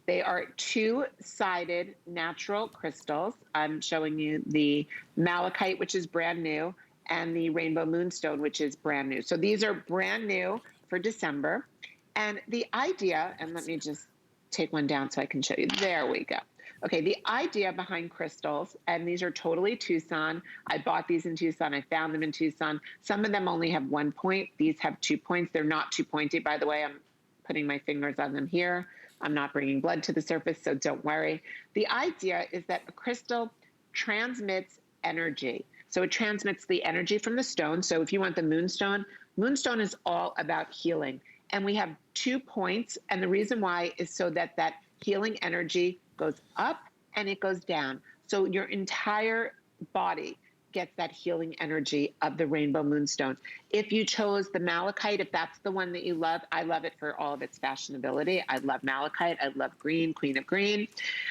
They are 2-sided natural crystals. I'm showing you the malachite, which is brand new, and the rainbow moonstone, which is brand new. So these are brand new for December. And the idea, and let me just take one down so I can show you. There we go. Okay, the idea behind crystals, and these are totally Tucson. I bought these in Tucson. I found them in Tucson. Some of them only have 1 point. These have 2 points. They're not too pointy, by the way. I'm putting my fingers on them here. I'm not bringing blood to the surface, so don't worry. The idea is that a crystal transmits energy. So it transmits the energy from the stone. So if you want the moonstone, moonstone is all about healing. And we have 2 points. And the reason why is so that that healing energy goes up and it goes down. So your entire body gets that healing energy of the rainbow moonstone. If you chose the malachite, if that's the one that you love, I love it for all of its fashionability. I love malachite. I love green, queen of green.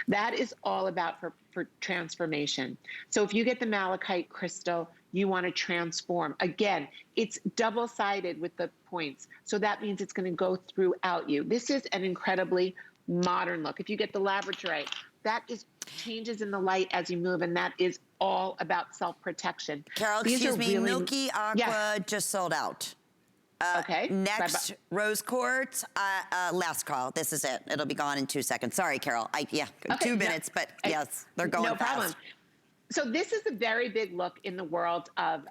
That is all about for transformation. So if you get the malachite crystal, you want to transform. Again, it's double-sided with the points. So that means it's going to go throughout you. This is an incredibly modern look. If you get the labradorite, that is changes in the light as you move, and that is all about self-protection. Carol, excuse me, really, Milky Aqua just sold out. Okay. Next, rose quartz, last call. This is it. It'll be gone in 2 seconds. Sorry, Carol. Okay, 2 minutes, but yes, they're going fast. No problem. So this is a very big look in the world of,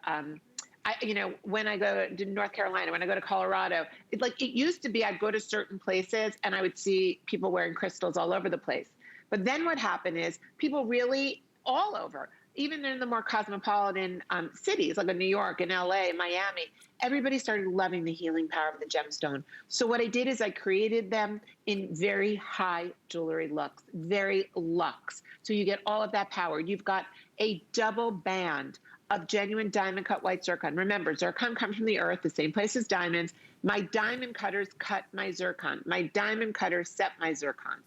when I go to North Carolina, when I go to Colorado, it used to be I'd go to certain places and I would see people wearing crystals all over the place. But then what happened is people really all over, even in the more cosmopolitan cities like in New York and LA, Miami, everybody started loving the healing power of the gemstone. So what I did is I created them in very high jewelry looks, very luxe. So you get all of that power. You've got a double band of genuine diamond cut white zircon. Remember, zircon comes from the earth, the same place as diamonds. My diamond cutters cut my zircon. My diamond cutters set my zircon.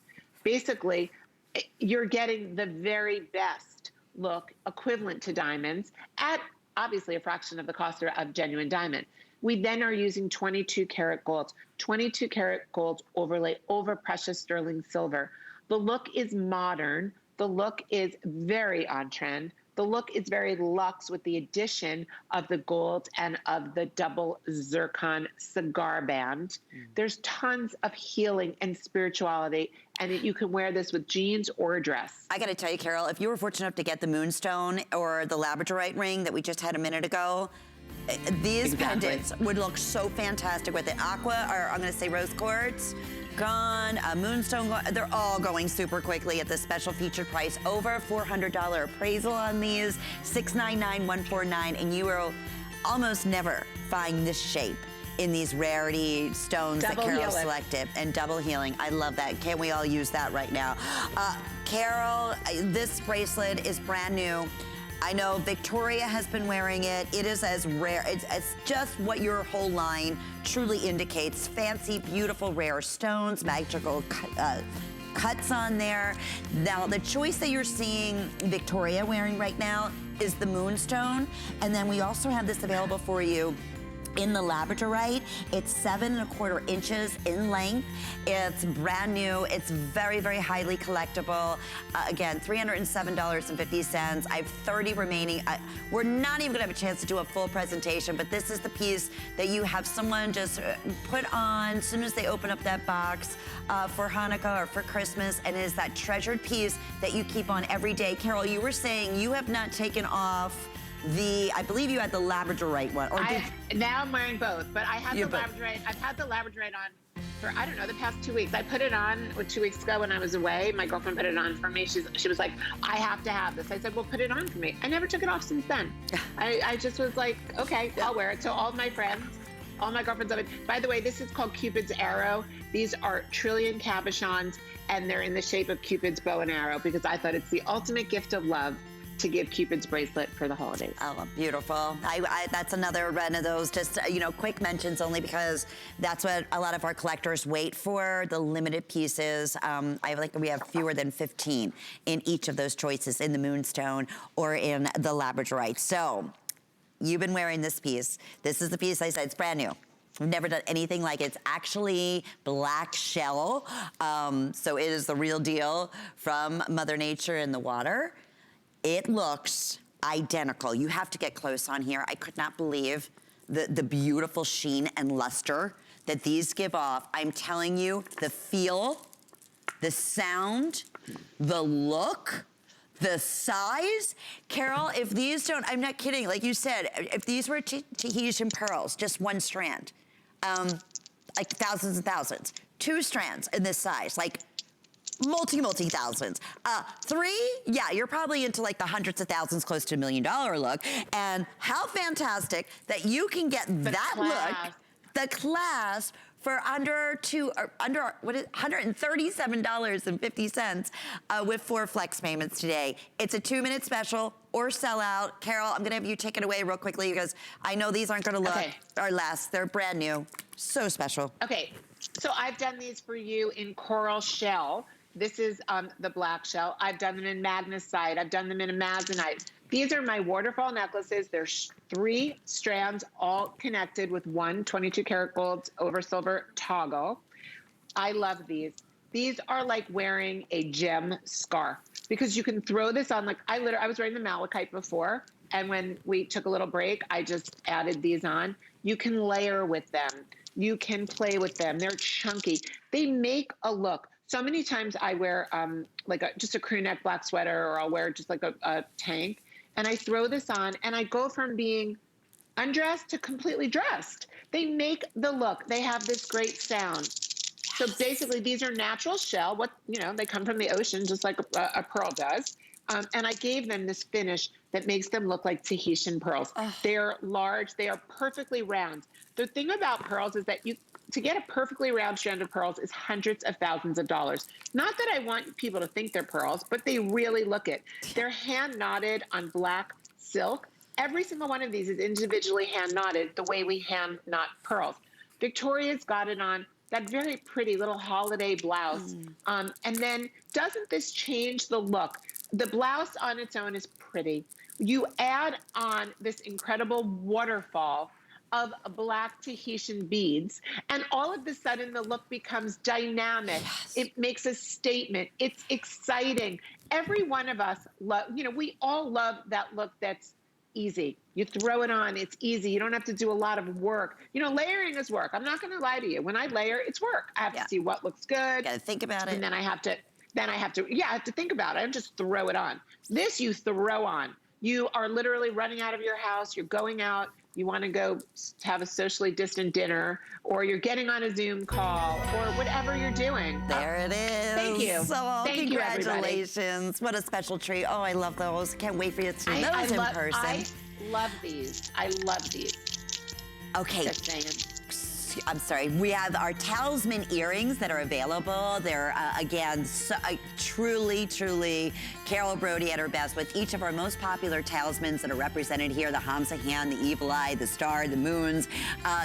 Basically, you're getting the very best look equivalent to diamonds at obviously a fraction of the cost of genuine diamond. We then are using 22 karat gold, 22 karat gold overlay over precious sterling silver. The look is modern. The look is very on trend. The look is very luxe with the addition of the gold and of the double zircon cigar band. There's tons of healing and spirituality, and you can wear this with jeans or a dress. I got to tell you, Carol, if you were fortunate enough to get the moonstone or the labradorite ring that we just had a minute ago, these pendants would look so fantastic with it. Aqua, or I'm going to say rose quartz, gone, moonstone gone. They're all going super quickly at the special featured price. Over $400 appraisal on these, $699,149, and you will almost never find this shape in these rarity stones that Carol selected. And double healing. I love that. Can't we all use that right now? Carol, this bracelet is brand new. I know Victoria has been wearing it. It is as rare. It's just what your whole line truly indicates. Fancy, beautiful, rare stones, magical cuts on there. Now, the choice that you're seeing Victoria wearing right now is the moonstone. And then we also have this available for you in the Labradorite. It's 7¼ inches in length. It's brand new. It's very, very highly collectible. Again, $307.50. I have 30 remaining. We're not even gonna have a chance to do a full presentation, but this is the piece that you have someone just put on as soon as they open up that box for Hanukkah or for Christmas, and it is that treasured piece that you keep on every day. Carol, you were saying you have not taken off I believe you had the Labradorite one. Or now I'm wearing both, but I have the Labradorite. I've had the Labradorite on for, I don't know, the past 2 weeks. I put it on 2 weeks ago when I was away. My girlfriend put it on for me. She was like, I have to have this. I said, well, put it on for me. I never took it off since then. I just was like, okay, I'll wear it. So all of my friends, all my girlfriends love it. By the way, this is called Cupid's Arrow. These are trillion cabochons, and they're in the shape of Cupid's bow and arrow because I thought it's the ultimate gift of love to give Cupid's bracelet for the holidays. Oh, beautiful. That's another one of those just, quick mentions only because that's what a lot of our collectors wait for, the limited pieces. We have fewer than 15 in each of those choices, in the moonstone or in the Labradorite. So you've been wearing this piece. This is the piece I said, it's brand new. We've never done anything like it. It's actually black shell. So it is the real deal from Mother Nature in the water. It looks identical. You have to get close on here. I could not believe the beautiful sheen and luster that these give off. I'm telling you, the feel, the sound, the look, the size. Carol, if these don't, I'm not kidding, like you said, if these were Tahitian pearls, just one strand, like thousands and thousands. 2 strands in this size, like multi thousands. 3, yeah, you're probably into like the hundreds of thousands, close to $1 million look. And how fantastic that you can get that look, the class, for under $137.50 with 4 flex payments today. It's a 2-minute special or sell out. Carol, I'm gonna have you take it away real quickly because I know these aren't gonna look or last. They're brand new, so special. Okay, so I've done these for you in coral shell. This is the black shell. I've done them in magnesite. I've done them in amazonite. These are my waterfall necklaces. There's 3 strands all connected with one 22 karat gold over silver toggle. I love these. These are like wearing a gem scarf because you can throw this on, like I was wearing the malachite before, and when we took a little break, I just added these on. You can layer with them. You can play with them. They're chunky. They make a look. So many times I wear just a crew neck black sweater, or I'll wear just like a tank, and I throw this on and I go from being undressed to completely dressed. They make the look. They have this great sound. So basically these are natural shell. They come from the ocean just like a pearl does. And I gave them this finish that makes them look like Tahitian pearls. They're large. They are perfectly round. The thing about pearls is that to get a perfectly round strand of pearls is hundreds of thousands of dollars. Not that I want people to think they're pearls, but they really look it. They're hand knotted on black silk. Every single one of these is individually hand knotted the way we hand knot pearls. Victoria's got it on that very pretty little holiday blouse. And then doesn't this change the look? The blouse on its own is pretty. You add on this incredible waterfall of black Tahitian beads, and all of a sudden the look becomes dynamic. It makes a statement. It's exciting. Every one of us we all love that look that's easy. You throw it on, it's easy. You don't have to do a lot of work. Layering is work. I'm not gonna lie to you. When I layer, it's work. I have to see what looks good. Gotta think about it. And then I have to think about it. I don't just throw it on. This you throw on. You are literally running out of your house. You're going out. You want to go have a socially distant dinner, or you're getting on a Zoom call, or whatever you're doing. There it is. Thank you. Thank you, congratulations. What a special treat. Oh, I love those. Can't wait for you to see those in person. I love these. I love these. Okay. Just saying. I'm sorry, we have our Talisman earrings that are available. They're, again, truly, Carol Brody at her best with each of our most popular talismans that are represented here, the Hamsa hand, the evil eye, the star, the moons.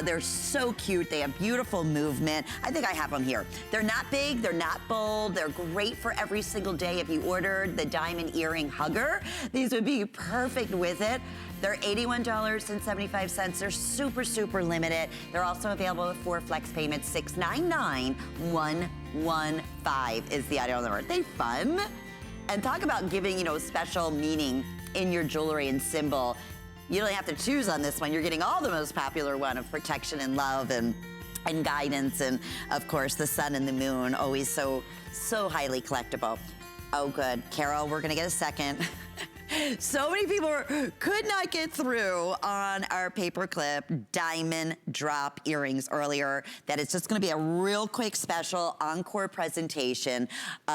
They're so cute. They have beautiful movement. I think I have them here. They're not big, they're not bold. They're great for every single day. If you ordered the diamond earring hugger, these would be perfect with it. They're $81.75. They're super limited. They're also available with 4 flex payments. $699,115 is the item number. They fun? And talk about giving, special meaning in your jewelry and symbol. You don't have to choose on this one. You're getting all the most popular one of protection and love and guidance, and of course the sun and the moon, always so highly collectible. Oh good, Carol, we're gonna get a second. So many people could not get through on our paperclip diamond drop earrings earlier. That it's just gonna be a real quick special encore presentation.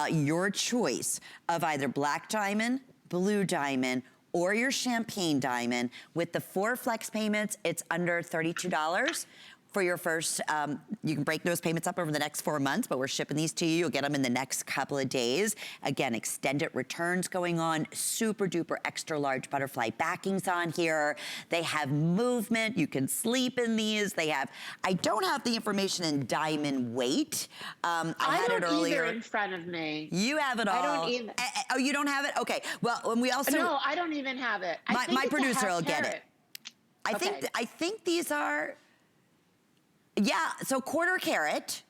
Your choice of either black diamond, blue diamond, or your champagne diamond. With the 4 flex payments, it's under $32. For your first, you can break those payments up over the next 4 months, but we're shipping these to you. You'll get them in the next couple of days. Again, extended returns going on. Super duper extra large butterfly backings on here. They have movement. You can sleep in these. They have, I don't have the information in diamond weight. I had it earlier. Either in front of me. You have it all. I don't either. Oh, you don't have it? Okay. Well, when we also. No, I don't even have it. My producer will get it. I think these are. Yeah, so 1/4 carat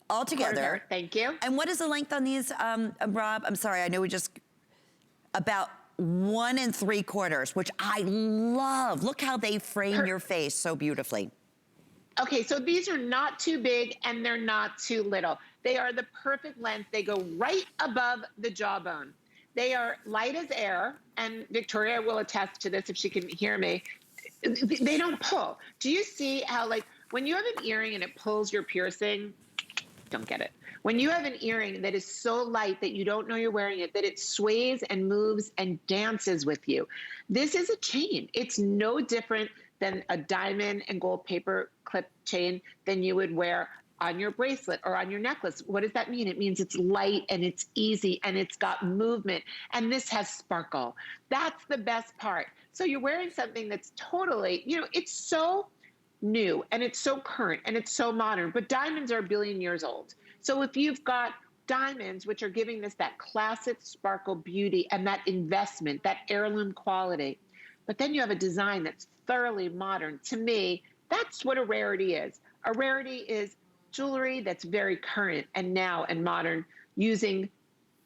altogether. Thank you. And what is the length on these, Rob? I'm sorry, I know we just, about 1 3/4, which I love. Look how they frame your face so beautifully. Okay, so these are not too big and they're not too little. They are the perfect length. They go right above the jawbone. They are light as air, and Victoria will attest to this if she can hear me. They don't pull. Do you see how, like, when you have an earring and it pulls your piercing, don't get it. When you have an earring that is so light that you don't know you're wearing it, that it sways and moves and dances with you. This is a chain. It's no different than a diamond and gold paper clip chain than you would wear on your bracelet or on your necklace. What does that mean? It means it's light and it's easy and it's got movement, and this has sparkle. That's the best part. So you're wearing something that's totally, you know, it's so new and it's so current and it's so modern, but diamonds are 1 billion years old. So if you've got diamonds, which are giving this that classic sparkle beauty and that investment, that heirloom quality, but then you have a design that's thoroughly modern, to me, that's what a rarity is. A rarity is jewelry that's very current and now and modern, using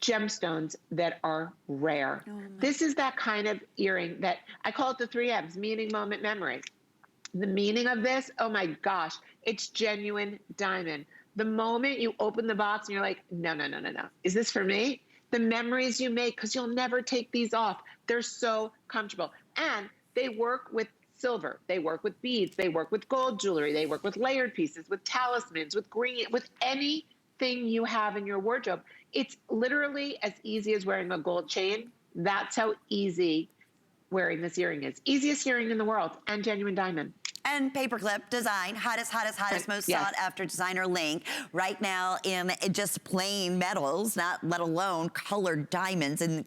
gemstones that are rare. This is that kind of earring that I call it the 3 M's, meaning, moment, memory. The meaning of this, oh my gosh, it's genuine diamond. The moment you open the box and you're like, no. Is this for me? The memories you make, because you'll never take these off. They're so comfortable. And they work with silver. They work with beads. They work with gold jewelry. They work with layered pieces, with talismans, with green, with anything you have in your wardrobe. It's literally as easy as wearing a gold chain. That's how easy wearing this earring is. Easiest earring in the world, and genuine diamond. And paperclip design, hottest, most sought after designer link. Right now in just plain metals, not let alone colored diamonds, and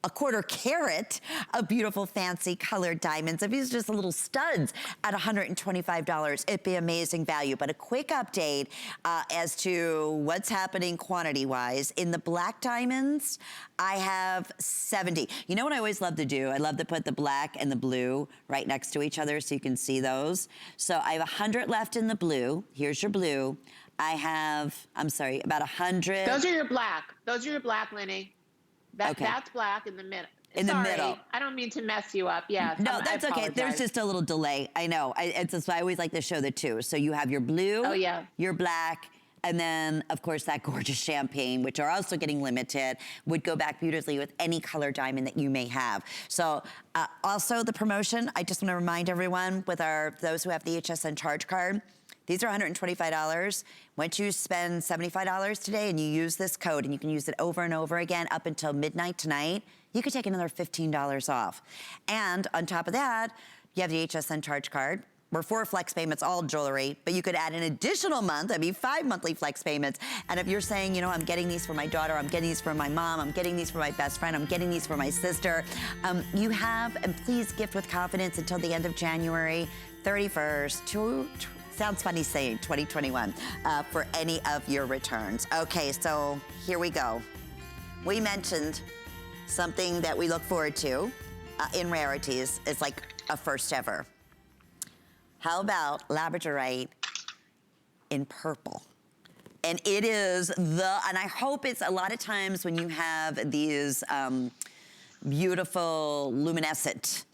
a 1/4 carat of beautiful fancy colored diamonds. If these are just little studs at $125, it'd be amazing value. But a quick update as to what's happening quantity-wise. In the black diamonds, I have 70. You know what I always love to do? I love to put the black and the blue right next to each other so you can see those. So I have 100 left in the blue. Here's your blue. I have, I'm sorry, about 100. Those are your black. Those are your black, Lenny. That's black in the middle. In the middle. I don't mean to mess you up. Yes. No, that's okay. There's just a little delay. I know. It's just, I always like to show the two. So you have your blue, your black, and then, of course, that gorgeous champagne, which are also getting limited, would go back beautifully with any color diamond that you may have. So also the promotion, I just want to remind everyone with those who have the HSN charge card, these are $125. Once you spend $75 today and you use this code, and you can use it over and over again up until midnight tonight, you could take another $15 off. And on top of that, you have the HSN charge card. We're 4 flex payments, all jewelry, but you could add an additional month. That'd be 5 monthly flex payments. And if you're saying, you know, I'm getting these for my daughter, I'm getting these for my mom, I'm getting these for my best friend, I'm getting these for my sister, you have, and please gift with confidence until the end of January 31st. Sounds funny saying 2021 for any of your returns. Okay, so here we go. We mentioned something that we look forward to in Rarities. It's like a first ever. How about Labradorite in purple? And it is and I hope it's a lot of times when you have these beautiful luminescent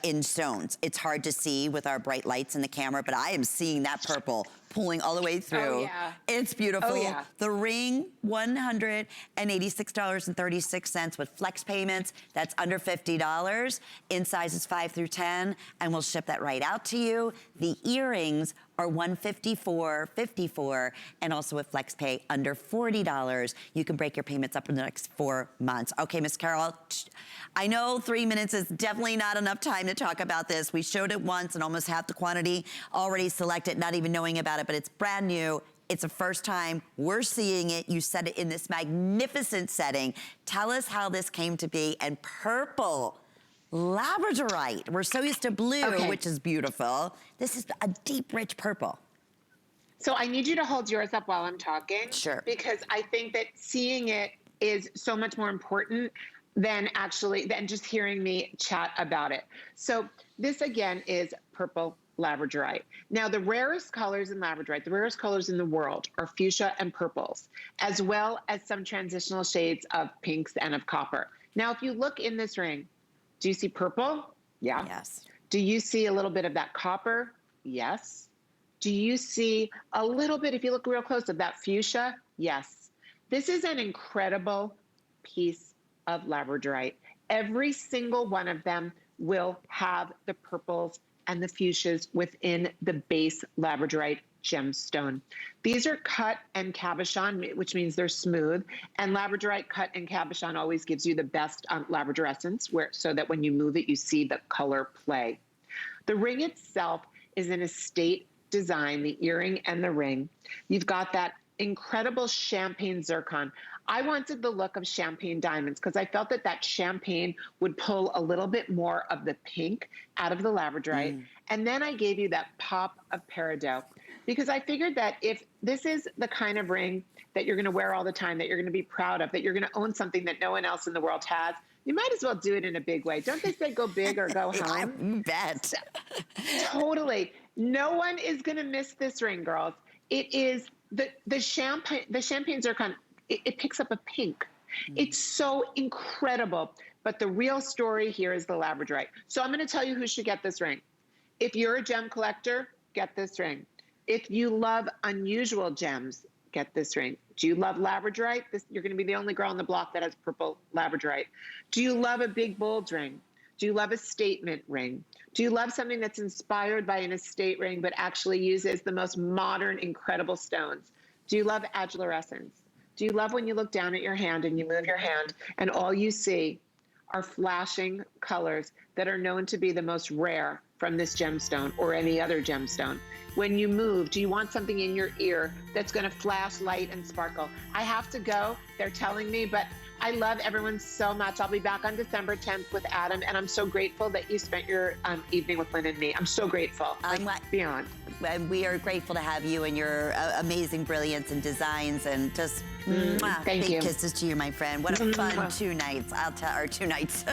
in stones. It's hard to see with our bright lights in the camera, but I am seeing that purple pulling all the way through. Oh, yeah. It's beautiful. Oh, yeah. The ring, $186.36 with flex payments. That's under $50 in sizes 5 through 10, and we'll ship that right out to you. The earrings are $154.54, and also with flex pay under $40. You can break your payments up in the next 4 months. Okay, Miss Carol, I know 3 minutes is definitely not enough time to talk about this. We showed it once and almost half the quantity already selected, not even knowing about it, but it's brand new. It's the first time we're seeing it. You said it in this magnificent setting. Tell us how this came to be. And purple, Labradorite. We're so used to blue, which is beautiful. This is a deep, rich purple. So I need you to hold yours up while I'm talking. Sure. Because I think that seeing it is so much more important than just hearing me chat about it. So this again is purple Labradorite. Now the rarest colors in Labradorite, the rarest colors in the world are fuchsia and purples, as well as some transitional shades of pinks and of copper. Now if you look in this ring, do you see purple? Yeah. Yes. Do you see a little bit of that copper? Yes. Do you see a little bit, if you look real close, of that fuchsia? Yes. This is an incredible piece of Labradorite. Every single one of them will have the purples and the fuchsias within the base Labradorite gemstone. These are cut and cabochon, which means they're smooth. And Labradorite cut and cabochon always gives you the best labradorescence, so that when you move it, you see the color play. The ring itself is an estate design, the earring and the ring. You've got that incredible champagne zircon. I wanted the look of champagne diamonds because I felt that champagne would pull a little bit more of the pink out of the Labradorite. And then I gave you that pop of peridot because I figured that if this is the kind of ring that you're going to wear all the time, that you're going to be proud of, that you're going to own something that no one else in the world has, you might as well do it in a big way. Don't they say go big or go home? You bet. Totally. No one is going to miss this ring, girls. It is the champagne zircon. It picks up a pink. It's so incredible. But the real story here is the Labradorite. So I'm going to tell you who should get this ring. If you're a gem collector, get this ring. If you love unusual gems, get this ring. Do you love Labradorite? You're going to be the only girl on the block that has purple Labradorite. Do you love a big bold ring? Do you love a statement ring? Do you love something that's inspired by an estate ring but actually uses the most modern, incredible stones? Do you love adularescence? Do you love when you look down at your hand and you move your hand and all you see are flashing colors that are known to be the most rare from this gemstone or any other gemstone? When you move, do you want something in your ear that's going to flash light and sparkle? I have to go, they're telling me, but I love everyone so much. I'll be back on December 10th with Adam, and I'm so grateful that you spent your evening with Lynn and me. I'm so grateful, beyond. And we are grateful to have you and your amazing brilliance and designs, and just thank you. Kisses to you, my friend. What a fun 2 nights. 2 nights,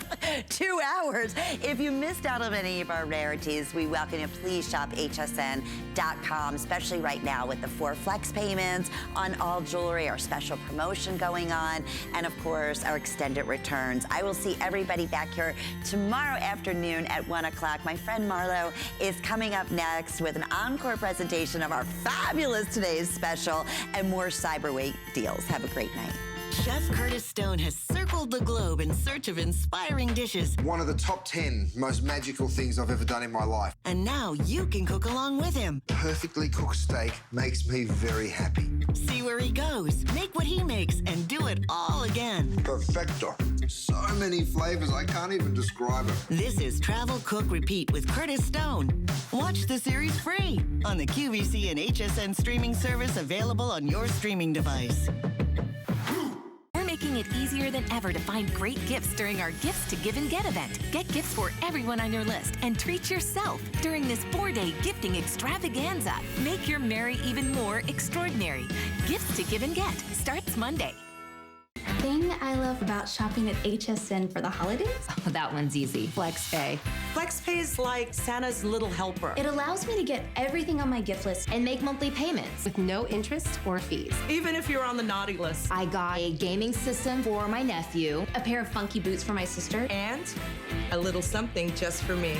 2 hours. If you missed out on any of our rarities, we welcome you. Please shop hsn.com, especially right now with the 4 flex payments on all jewelry, our special promotion going on, and of course, our extended returns. I will see everybody back here tomorrow afternoon at 1 o'clock. My friend Marlo is coming up next with an encore presentation of our fabulous today's special and more Cyber Week deals. Have a great night. Chef Curtis Stone has circled the globe in search of inspiring dishes. One of the top 10 most magical things I've ever done in my life. And now you can cook along with him. Perfectly cooked steak makes me very happy. See where he goes, make what he makes, and do it all again. Perfecto. So many flavors, I can't even describe it. This is Travel, Cook, Repeat with Curtis Stone. Watch the series free on the QVC and HSN streaming service available on your streaming device. Making it easier than ever to find great gifts during our Gifts to Give and Get event. Get gifts for everyone on your list and treat yourself during this 4-day gifting extravaganza. Make your Merry even more extraordinary. Gifts to Give and Get starts Monday. thing I love about shopping at HSN for the holidays? Oh, that one's easy. FlexPay. FlexPay is like Santa's little helper. It allows me to get everything on my gift list And make monthly payments with no interest or fees. Even if you're on the naughty list. I got a gaming system for my nephew, A pair of funky boots for my sister. And a little something just for me.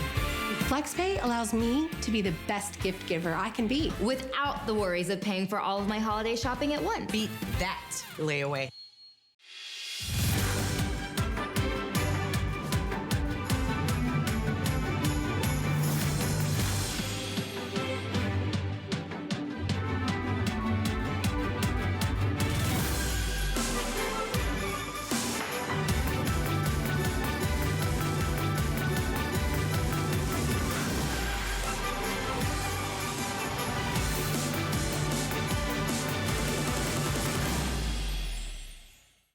FlexPay allows me to be the best gift giver I can be. without the worries of paying for all of my holiday shopping at once. Beat that layaway.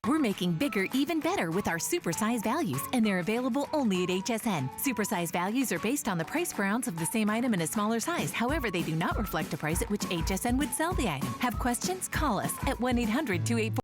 We're making bigger even better with our supersize values, and they're available only at HSN. Supersize values are based on the price per ounce of the same item in a smaller size. However, they do not reflect a price at which HSN would sell the item. Have questions? Call us at 1-800-284